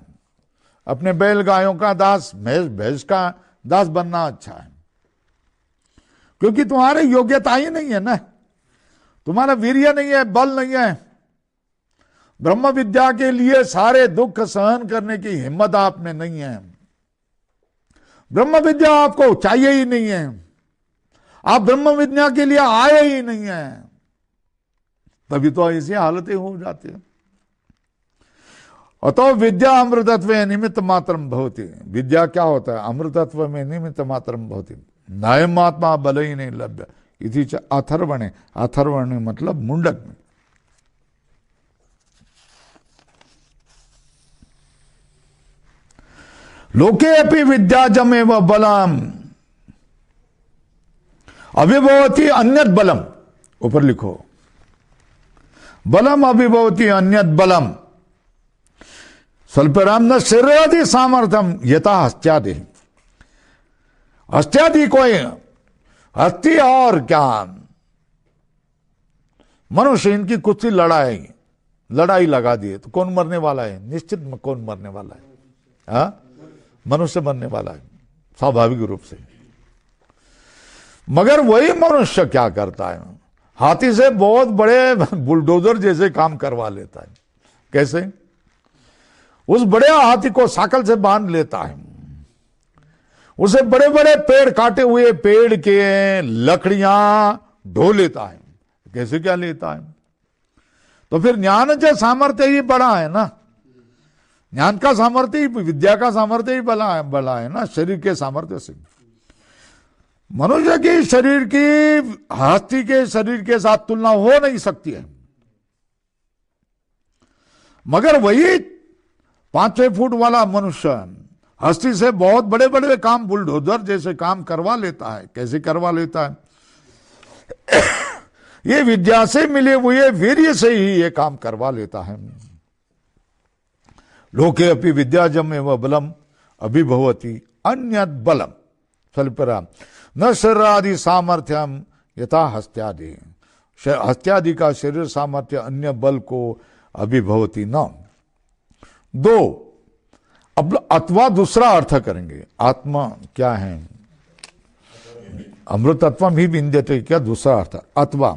अपने बैल गायों का दास, भैंस का दास बनना अच्छा है। क्योंकि तुम्हारे योग्यता ही नहीं है ना, तुम्हारा वीर्य नहीं है, बल नहीं है। ब्रह्म विद्या के लिए सारे दुख सहन करने की हिम्मत आप में नहीं है। ब्रह्म विद्या आपको चाहिए ही नहीं है। आप ब्रह्म विद्या के लिए आए ही नहीं है। तभी तो ऐसी हालतें हो जाती है। अतो विद्या अमृतत्व निमित्त मात्रम भवति। विद्या क्या होता है? अमृतत्व में निमित्त मात्रम भवति। नायम आत्मा बल ही नहीं लभ्य। इति च अथर्वणे। अथर्वणे मतलब मुंडक में। लोके अपि विद्याजमेव बलम अभिभवति अन्यत बलम। ऊपर लिखो, बलम अभिभवति अन्यत बलम स्वल्पराम न शरीरादि सामर्थ्यम यथा हस्त्यादि। हस्त्यादि कोई हस्ती और क्या मनुष्य, इनकी कुछ सी लड़ाई लगा दिए तो कौन मरने वाला है? निश्चित में कौन मरने वाला है? हाँ, मनुष्य मरने वाला है स्वाभाविक रूप से। मगर वही मनुष्य क्या करता है? हाथी से बहुत बड़े बुलडोजर जैसे काम करवा लेता है। कैसे? उस बड़े हाथी को साकल से बांध लेता है, उसे बड़े बड़े पेड़, काटे हुए पेड़ के लकड़ियां ढो लेता है। कैसे क्या लेता है? तो फिर ज्ञान के सामर्थ्य ही बड़ा है ना। ज्ञान का सामर्थ्य ही, विद्या का सामर्थ्य ही बड़ा है ना शरीर के सामर्थ्य से। मनुष्य के शरीर की हाथी के शरीर के साथ तुलना हो नहीं सकती है। मगर वही 5-6 फुट वाला मनुष्य हस्ती से बहुत बड़े बड़े काम, बुलडोजर जैसे काम करवा लेता है। कैसे करवा लेता है? ये विद्या से मिले हुए वीर्य से ही ये काम करवा लेता है। लोके अपि विद्याजमेव बलम अभिभवति अन्यत बलम स्वल्पराम न शरीरादि सामर्थ्यम यथा हस्त्यादि। हस्त्यादि का शरीर सामर्थ्य अन्य बल को अभिभवति न। 2 अब अथवा दूसरा अर्थ करेंगे। आत्मा क्या है? अमृतत्वम ही विन्द्यते। क्या दूसरा अर्थ? अथवा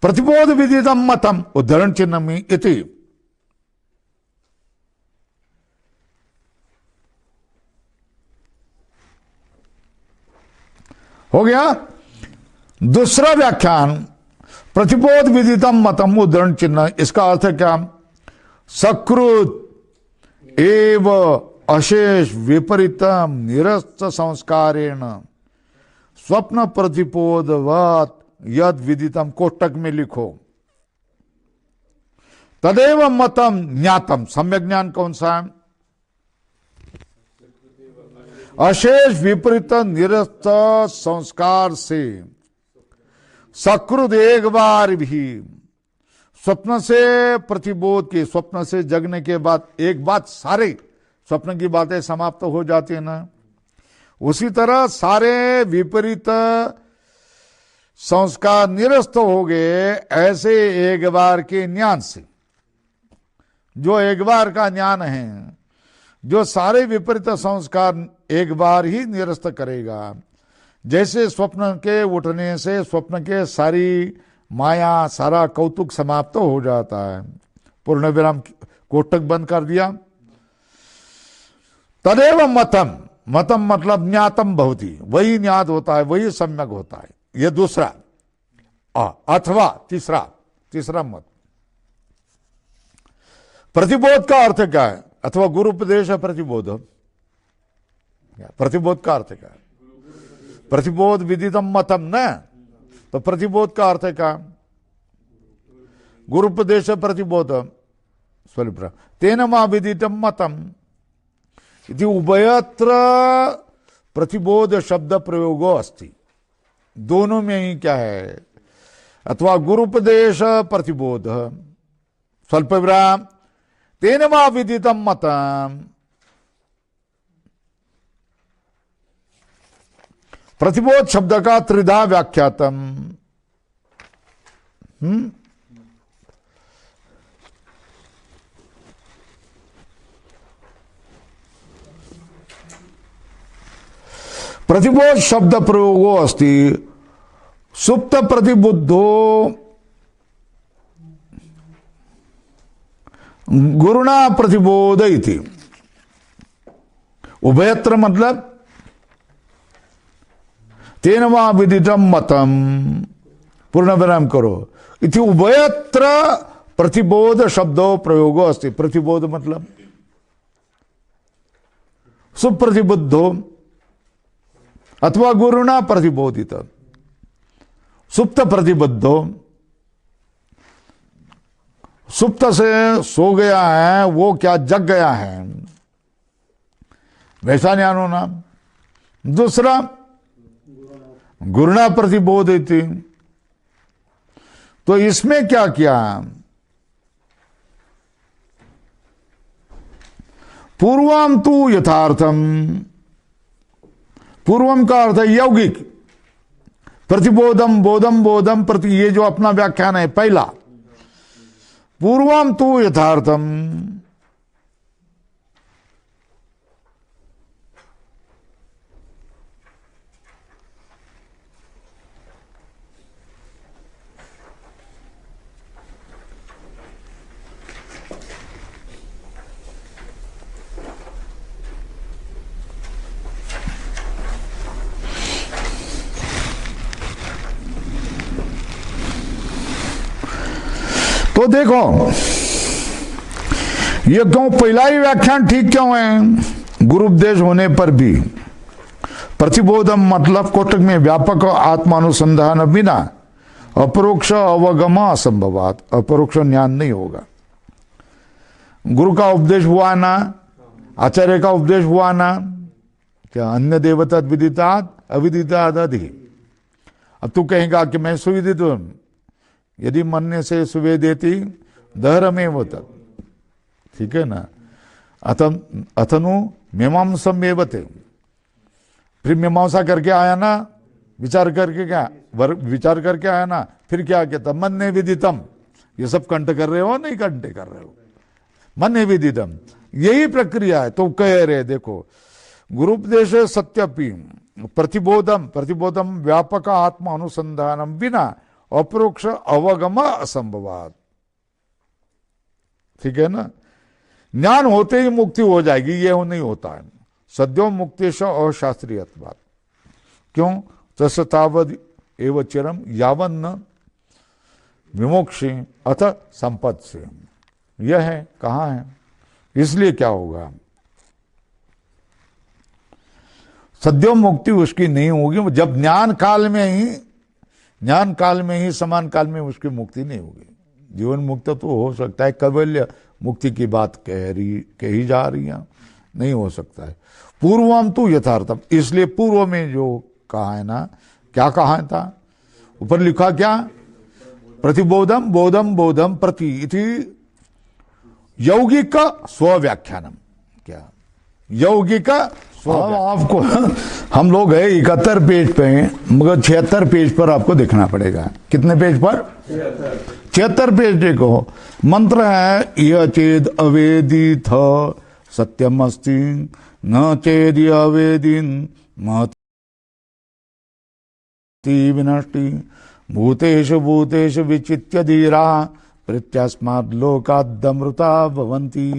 प्रतिबोध विदितम मतम उद्धरण चिन्ह में इति। हो गया दूसरा व्याख्यान, प्रतिबोध विदितम मतम उद्धरण चिन्ह। इसका अर्थ क्या? सकृत एव अशेष विपरीतम निरस्त संस्कारेण स्वप्न प्रतिपोधवत यद विदितम। कोष्टक में लिखो, तदेव मतम ज्ञातम। सम्यक ज्ञान कौन सा है? अशेष विपरीत निरस्त संस्कार से सकृत एक बार भी स्वप्न से प्रतिबोध के, स्वप्न से जगने के बाद एक बात सारे स्वप्न की बातें समाप्त हो जाती है ना, उसी तरह सारे विपरीत संस्कार निरस्त हो गए ऐसे एक बार के ज्ञान से। जो एक बार का ज्ञान है जो सारे विपरीत संस्कार एक बार ही निरस्त करेगा। जैसे स्वप्न के उठने से स्वप्न के सारी माया सारा कौतुक समाप्त हो जाता है। पूर्ण विराम कोष्टक बंद कर दिया। तदेव मतम, मतम मतलब ज्ञातम भवति, वही ज्ञात होता है, वही सम्यक होता है। यह दूसरा। अथवा तीसरा मत। प्रतिबोध का अर्थ क्या है? अथवा गुरुपदेश प्रतिबोध। प्रतिबोध का अर्थ क्या है? प्रतिबोध विदितम मतम न, तो प्रतिबोध का अर्थ क्या? गुरुपदेश प्रतिबोध स्वल्प तेन मा विदितम मतम इति उभयत्र प्रतिबोध शब्द प्रयोगो अस्ति। दोनों में ही क्या है? अथवा गुरुपदेश प्रतिबोध स्वल्प विराम तेन मा विदितम मतम। प्रतिबोध शब्द का त्रिधा व्याख्यातम। प्रतिबोध शब्द प्रयोगो अस्ति सुप्त प्रतिबुद्धो गुरुणा प्रतिबोध इति। उभयत्र मतलब तेन वा विदितम मतम, पूर्ण विराम करो, इति उभयत्र प्रतिबोध शब्दो प्रयोगो अस्ति। प्रतिबोध मतलब सुप्रतिबुद्धो अथवा गुरुणा प्रतिबोधित। सुप्त प्रतिबद्धो, सुप्त से सो गया है, वो क्या जग गया है, वैसा ज्ञान होना। दूसरा गुरुणा प्रतिबोधित। तो इसमें क्या किया? पूर्वम तु यथार्थम, पूर्वम का अर्थ है यौगिक, प्रतिबोधम बोधम बोधम प्रति, ये जो अपना व्याख्यान है पहला। पूर्वम तु यथार्थम, तो देखो ये क्यों पहला ही व्याख्यान ठीक क्यों है? गुरुपदेश होने पर भी प्रतिबोधम मतलब कोटक में व्यापक आत्मानुसंधान बिना अपरोक्ष अवगम असंभवात, अपरोक्ष ज्ञान नहीं होगा। गुरु का उपदेश हुआ ना, आचार्य का उपदेश हुआ ना, क्या अन्य देवता विदितात अविदितात अधि। अब तू कहेगा कि मैं सुविदित हूं, यदि मन से सुवे देती दहर में होता, ठीक है ना। अथनु मीमांसा में बते, फिर मीमांसा करके आया ना, विचार करके क्या, विचार करके आया ना, फिर क्या कहता? मन ने विदितम। ये सब कंठ कर रहे हो, नहीं कंठ कर रहे हो, मन ने विदितम, यही प्रक्रिया है। तो कह रहे देखो, गुरुपदेश सत्यपि प्रतिबोधम, प्रतिबोधम व्यापक आत्मा अनुसंधानम बिना अपरोक्ष अवगम असंभवात, ठीक है ना। ज्ञान होते ही मुक्ति हो जाएगी, ये नहीं होता है। सद्यो मुक्तेश अशास्त्रीयत्वात्, क्यों? तस्तावद एव चिरम यावन्न विमोक्षी अथ संपद से, यह है, कहाँ है। इसलिए क्या होगा? सद्यो मुक्ति उसकी नहीं होगी जब ज्ञान काल में ही, ज्ञान काल में ही, समान काल में उसकी मुक्ति नहीं होगी। जीवन मुक्त तो हो सकता है, कैवल्य मुक्ति की बात कही जा रही है, नहीं हो सकता है। पूर्वम तो यथार्थम, इसलिए पूर्व में जो कहा है ना, क्या कहा था ऊपर लिखा? क्या? प्रतिबोधम बोधम बोधम प्रति इति यौगिक स्वव्याख्यानम। क्या यौगिक? आपको हम लोग है 71 पेज पे, मगर 76 पेज पर आपको देखना पड़ेगा। कितने पेज पर? 76 पेज। देखो मंत्र है, यह चेद अवेदित सत्यमस्ति न चेदि अवेदिन महति विनष्टि भूतेषु भूतेषु विचित्य धीरा प्रत्यस्माद् लोकादमृता भवन्ति।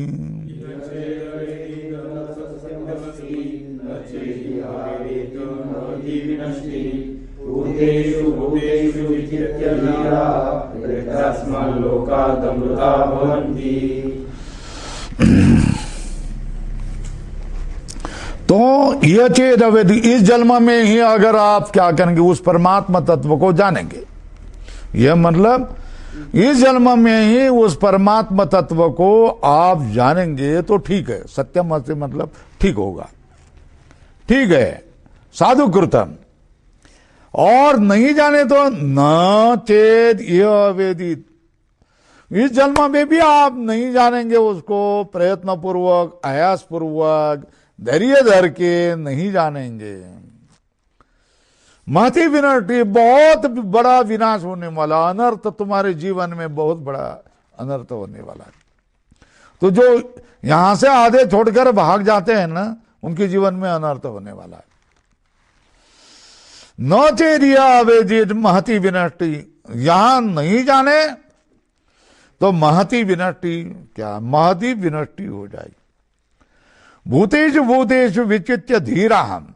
तो यह चेत अवैधि, इस जन्म में ही अगर आप क्या करेंगे, उस परमात्मा तत्व को जानेंगे, यह मतलब इस जन्म में ही उस परमात्मा तत्व को आप जानेंगे तो ठीक है। सत्यम अस्ति मतलब ठीक होगा, ठीक है, साधु कृतम। और नहीं जाने तो न चेत यह अवेदित, इस जन्म में भी आप नहीं जानेंगे उसको, प्रयत्न पूर्वक आयास पूर्वक धैर्य धर के नहीं जानेंगे। महती विनष्टि, बहुत बड़ा विनाश होने वाला, अनर्थ तुम्हारे जीवन में बहुत बड़ा अनर्थ होने वाला है। तो जो यहां से आधे छोड़कर भाग जाते हैं ना, उनके जीवन में अनर्थ होने वाला है। न चेरिया अवेदित महती विनष्टि, यहां नहीं जाने तो महती विनष्टि, क्या महती विनष्टि हो जाएगी। भूतेषु भूतेषु विचित्य धीरा, हम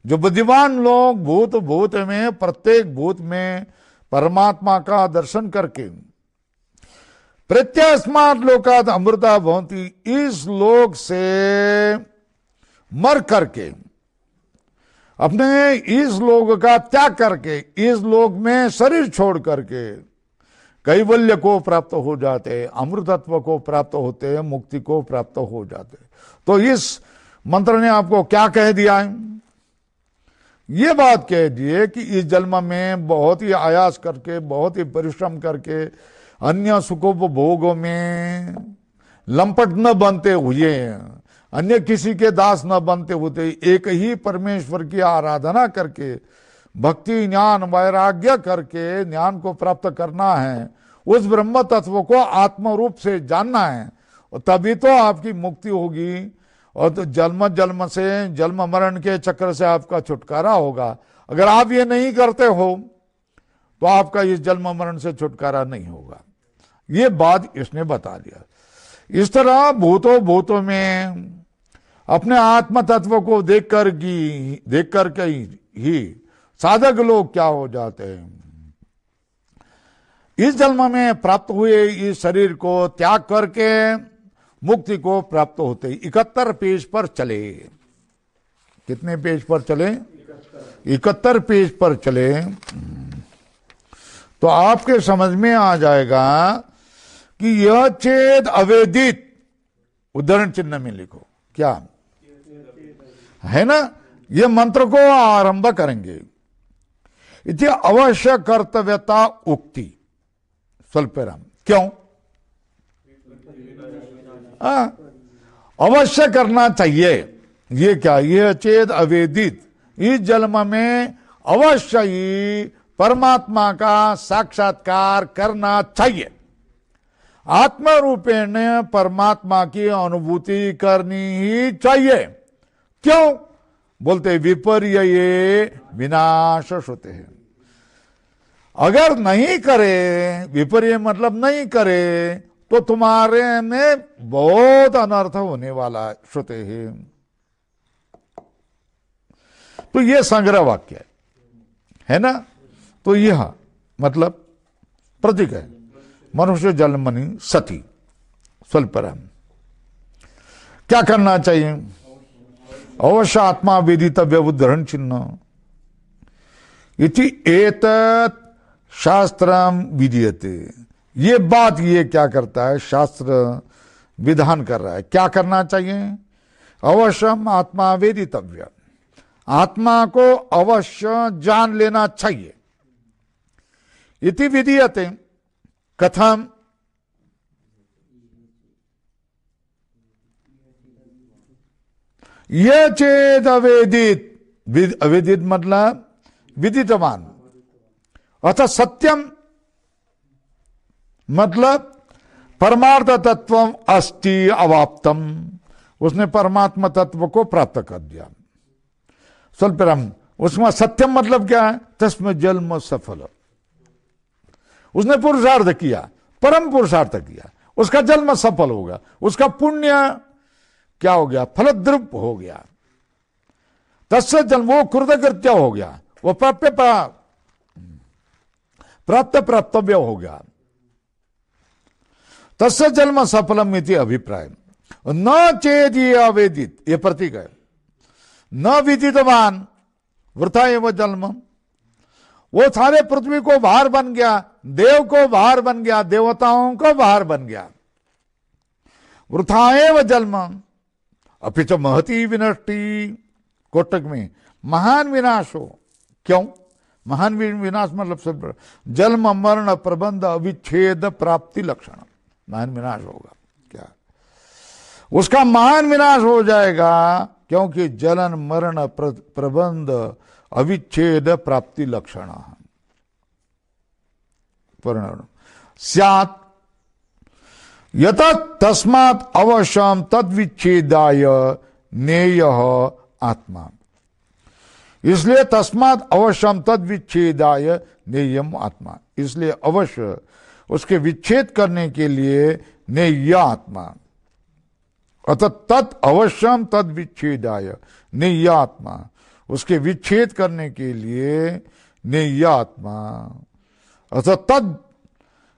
जो बुद्धिमान लोग भूत भूत में, प्रत्येक भूत में परमात्मा का दर्शन करके प्रत्यस्मात् लोकात् अमृता भवन्ति, इस लोक से मर करके, अपने इस लोक का त्याग करके, इस लोक में शरीर छोड़ करके कैवल्य को प्राप्त हो जाते, अमृतत्व को प्राप्त होते, मुक्ति को प्राप्त हो जाते। तो इस मंत्र ने आपको क्या कह दिया है? ये बात कह दिए कि इस जन्म में बहुत ही आयास करके, बहुत ही परिश्रम करके, अन्य सुखोपभोगों में लंपट न बनते हुए, अन्य किसी के दास न बनते हुए, एक ही परमेश्वर की आराधना करके, भक्ति ज्ञान वैराग्य करके ज्ञान को प्राप्त करना है, उस ब्रह्म तत्व को आत्म रूप से जानना है, और तभी तो आपकी मुक्ति होगी। और तो जन्म जन्म से, जन्म मरण के चक्र से आपका छुटकारा होगा। अगर आप ये नहीं करते हो तो आपका इस जन्म मरण से छुटकारा नहीं होगा। ये बात इसने बता दिया। इस तरह भूतों भूतों में अपने आत्म तत्व को देख करके ही साधक लोग क्या हो जाते हैं, इस जन्म में प्राप्त हुए इस शरीर को त्याग करके मुक्ति को प्राप्त होते। 71 पेज पर चले। कितने पेज पर चले? 71 पेज पर चले तो आपके समझ में आ जाएगा कि यह चेत अवेदित, उद्धरण चिन्ह में लिखो, क्या है ना, यह मंत्र को आरंभ करेंगे। इति अवश्य कर्तव्यता उक्ति स्वल्पराम, क्यों? अवश्य करना चाहिए। ये क्या? ये चेत अवेदित, इस जन्म में अवश्य ही परमात्मा का साक्षात्कार करना चाहिए। आत्मा रूपेण परमात्मा की अनुभूति करनी ही चाहिए। क्यों? बोलते विपर्य विनाश होते हैं। अगर नहीं करे, विपर्य मतलब नहीं करे, तो तुम्हारे में बहुत अनर्थ होने वाला है। श्रुते है। तो ये संग्रह वाक्य है ना। तो यह मतलब प्रतीक है। मनुष्य जन्मनि सती स्वल्परम। क्या करना चाहिए? अवश्य आत्मा वेदितव्य उद्धरण चिन्ह इति एतत् शास्त्रम विधीयते। ये बात ये क्या करता है? शास्त्र विधान कर रहा है। क्या करना चाहिए? अवश्यम आत्मा वेदितव्य, आत्मा को अवश्य जान लेना चाहिए। इति विधीयते। कथम? ये चेद अवेदित, अवेदित मतलब विदितवान, अतः सत्यम मतलब परमार्थ तत्व अस्ति अवाप्तम, उसने परमात्मा तत्व को प्राप्त कर दिया। स्वल्पराम, उसमें सत्यम मतलब क्या है? तस्म जन्म सफल। उसने पुरुषार्थ किया, परम पुरुषार्थ किया, उसका जन्म सफल हो गया, उसका पुण्य क्या हो गया? फलद्रुप हो गया। तस्य जन्म, वो कृतकृत्य हो गया, वो प्राप्त प्राप्तव्य हो गया। तस्य जन्म सफलम इति अभिप्राय। न चेद ये अवेदित, ये प्रतीक है। न विदितवान वृथा एवं जन्म। वो सारे पृथ्वी को भार बन गया, देव को भार बन गया, देवताओं को भार बन गया। वृथा एवं जन्म अपिच महती विनष्टि। कोटक में महान विनाश हो। क्यों महान विनाश? मतलब सब जन्म मरण प्रबंध अविच्छेद प्राप्ति लक्षण, महान विनाश होगा। क्या उसका महान विनाश हो जाएगा? क्योंकि जलन मरण प्रबंध अविच्छेद प्राप्ति लक्षण परिणाम स्यात् यत तस्मात् अवश्यम तद्विच्छेदाय नेयः आत्मा। इसलिए तस्मात् अवश्यम तद्विच्छेदाय नेयम आत्मा, इसलिए अवश्य उसके विच्छेद करने के लिए नेय आत्मा। अतः तत् अवश्यम तद विच्छेदाय नेय आत्मा, उसके विच्छेद करने के लिए नेय आत्मा। अतः तद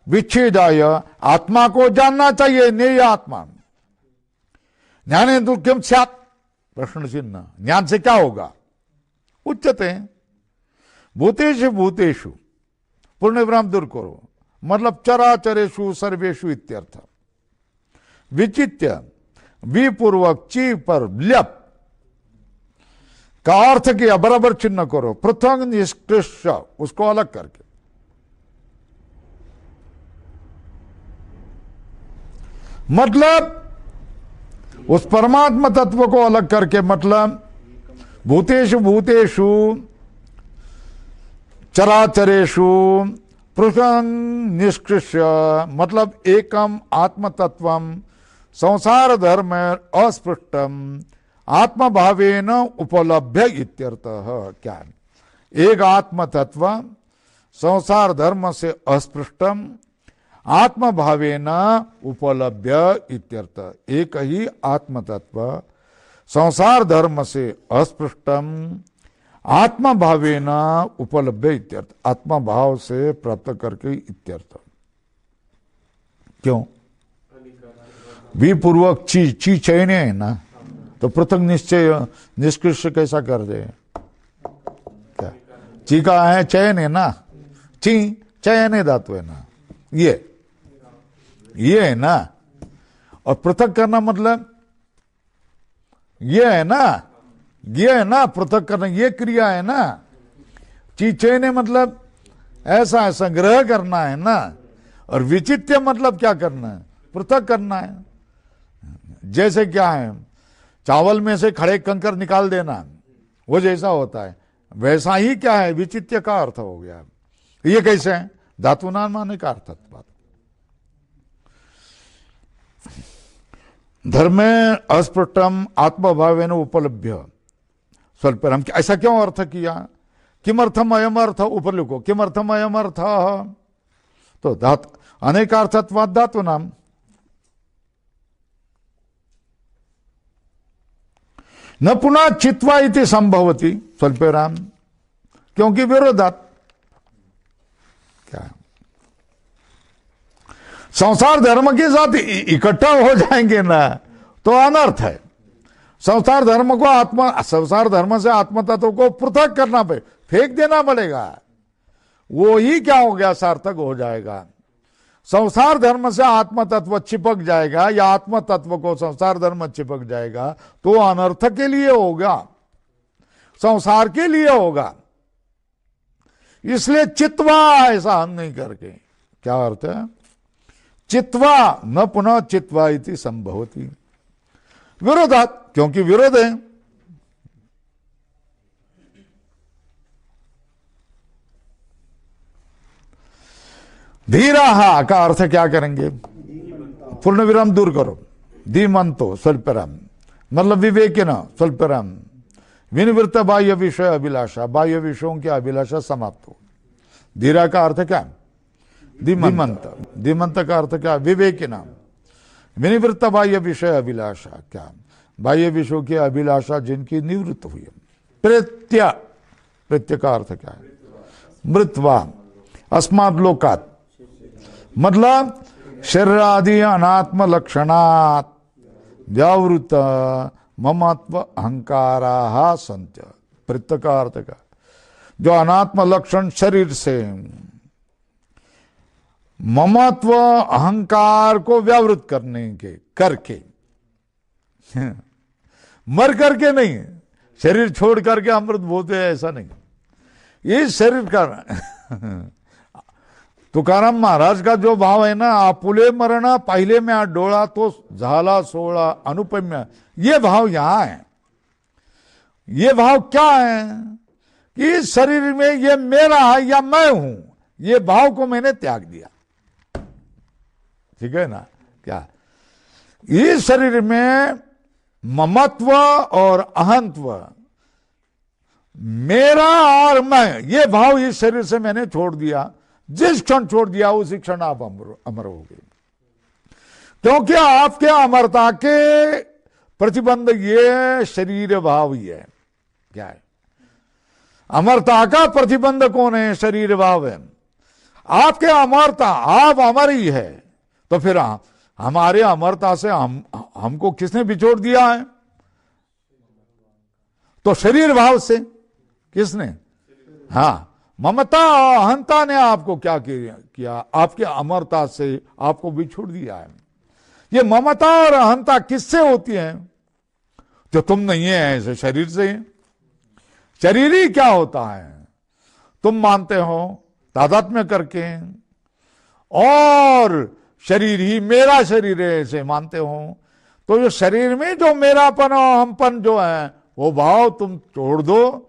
विच्छेदाय, आत्मा को जानना चाहिए, नेय आत्मा। ज्ञानेंदु किम स्यात्? प्रश्न चिन्ह। ज्ञान से क्या होगा? उच्चते भूतेषु भूतेषु, पूर्ण विराम दूर करो, मतलब चराचरेषु सर्वेषु इत्यर्थ। विचित्य विपूर्वक ची पर ल्यप का अर्थ किया, बराबर चिन्ह करो, पृथक निष्कृष्ट, उसको अलग करके। मतलब उस परमात्मा तत्व को अलग करके, मतलब भूतेषु भूतेषु चराचरेषु पृथक निष्कृष्य, मतलब एकम आत्मतत्वम संसार धर्म अस्पृष्टम आत्मभावेन उपलभ्य इत्यर्थः। क्या? एक आत्म तत्व संसार धर्म से अस्पृष्टम आत्मभावेन उपलभ्य इत्यर्थ। एक ही आत्म तत्व संसार धर्म से अस्पृष्टम आत्मभावेन उपलभ्य इत्यर्थ, आत्मभाव से प्राप्त करके इत्यर्थ। क्यों? विपूर्वक ची चयन है ना, तो पृथक निश्चय निष्कृष्ट कैसा कर दे? क्या? ची का है चयन है ना, ची चयन है धातु है ना, ये है ना। और पृथक करना मतलब ये है ना, ये है ना, पृथक करना ये क्रिया है ना। ची चयन मतलब ऐसा है, संग्रह करना है ना। और विचित्य मतलब क्या करना है? पृथक करना है। जैसे क्या है, चावल में से खड़े कंकर निकाल देना, वो जैसा होता है, वैसा ही क्या है, विचित्य का अर्थ हो गया। ये कैसे है? धातु नाम माने का अर्थ। धर्मे अस्पृष्टम आत्मभावेन उपलभ्य स्वल्पम। ऐसा क्यों अर्थ किया? किमर्थम अयम अर्थ? ऊपर लिखो, किमर्थम अयम अर्थ? तो धातु अनेकार्थत्वात् धातु नाम। न पुनः चित्वा इति संभवति स्वल्पराम, क्योंकि विरोधात्। क्या? संसार धर्म के साथ इकट्ठा हो जाएंगे ना तो अनर्थ है। संसार धर्म को संसार धर्म से आत्म तत्व को पृथक करना पड़े, फेंक देना पड़ेगा, वो ही क्या हो गया? सार्थक हो जाएगा। संसार धर्म से आत्म तत्व चिपक जाएगा या आत्म तत्व को संसार धर्म चिपक जाएगा तो अनर्थ के लिए होगा, संसार के लिए होगा। इसलिए चित्वा ऐसा हम नहीं करके, क्या अर्थ है? चित्वा न पुनः चित्वा इति संभवति विरोधात्, क्योंकि विरोध है। धीराहा का अर्थ क्या करेंगे? पूर्ण विराम दूर करो, धीमंतो स्वल्पराम, मतलब विवेकिना स्वल्परम विनिवृत्त बाह्य विषय अभिलाषा, बाह्य विषयों की अभिलाषा समाप्त हो। धीरा का अर्थ क्या? धीमंत। धीमंत का अर्थ क्या? विवेकिना। विनिवृत्त बाह्य विषय अभिलाषा, क्या? बाह्य विषयों की अभिलाषा जिनकी निवृत्त हुई। प्रत्य, प्रत्य का अर्थ क्या है? मृत्वा अस्मात् लोकात्, मतलब शरीरादि अनात्म लक्षणात् व्यावृत ममत्व अहंकाराः सन्ति। प्रत्य का अर्थ का जो अनात्म लक्षण शरीर से ममत्व अहंकार को व्यावृत करने के करके मर करके नहीं, शरीर छोड़ करके अमृत बोते हैं ऐसा नहीं, ये शरीर का तुकाराम महाराज का जो भाव है ना, आपुले मरणा पहले में आ डोळा तो झाला सोळा अनुपम्य, ये भाव यहां है। ये भाव क्या है कि इस शरीर में ये मेरा है या मैं हूं, ये भाव को मैंने त्याग दिया। ठीक है ना? क्या इस शरीर में ममत्व और अहंत्व, मेरा और मैं, ये भाव इस शरीर से मैंने छोड़ दिया। जिस क्षण छोड़ दिया उसी क्षण आप अमर हो गए, क्योंकि आपके अमरता के प्रतिबंध ये शरीर भाव ही है। क्या है? अमरता का प्रतिबंध कौन है? शरीर भाव है। आपके अमरता, आप अमर ही है, तो फिर हमारे अमरता से हमको किसने बिछोड़ दिया है? तो शरीर भाव से किसने? हाँ, ममता अहंता ने आपको क्या किया? आपके अमरता से आपको बिछोड़ दिया है। ये ममता और अहंता किससे होती है? तो तुम नहीं है ऐसे शरीर से। शरीर ही क्या होता है? तुम मानते हो तादात्म्य करके, और शरीर ही मेरा शरीर है ऐसे मानते हो। तो जो शरीर में जो मेरापन और हमपन जो है, वो भाव तुम छोड़ दो।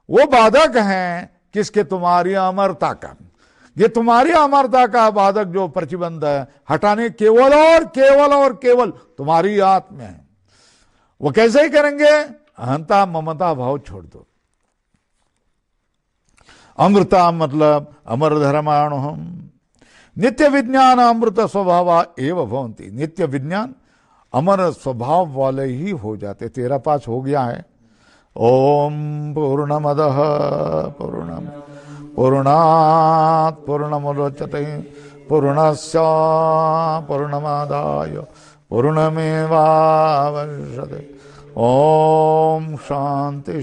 वो बाधक हैं किसके? तुम्हारी अमरता का। ये तुम्हारी अमरता का बाधक जो प्रतिबंध है, हटाने केवल और केवल और केवल तुम्हारी आत्मा है। वो कैसे ही करेंगे? अहंता ममता भाव छोड़ दो। अमृता मतलब अमर धर्माणु हम नित्य विज्ञान अमृत स्वभाव एवं भवंती। नित्य विज्ञान अमर स्वभाव वाले ही हो जाते। 13 पास हो गया है। ओम पूर्णमदः पूर्णात् पूर्णमुदच्यते पूर्णस्य पूर्णमादाय पूर्णमेवावशिष्यते। ओम शांति।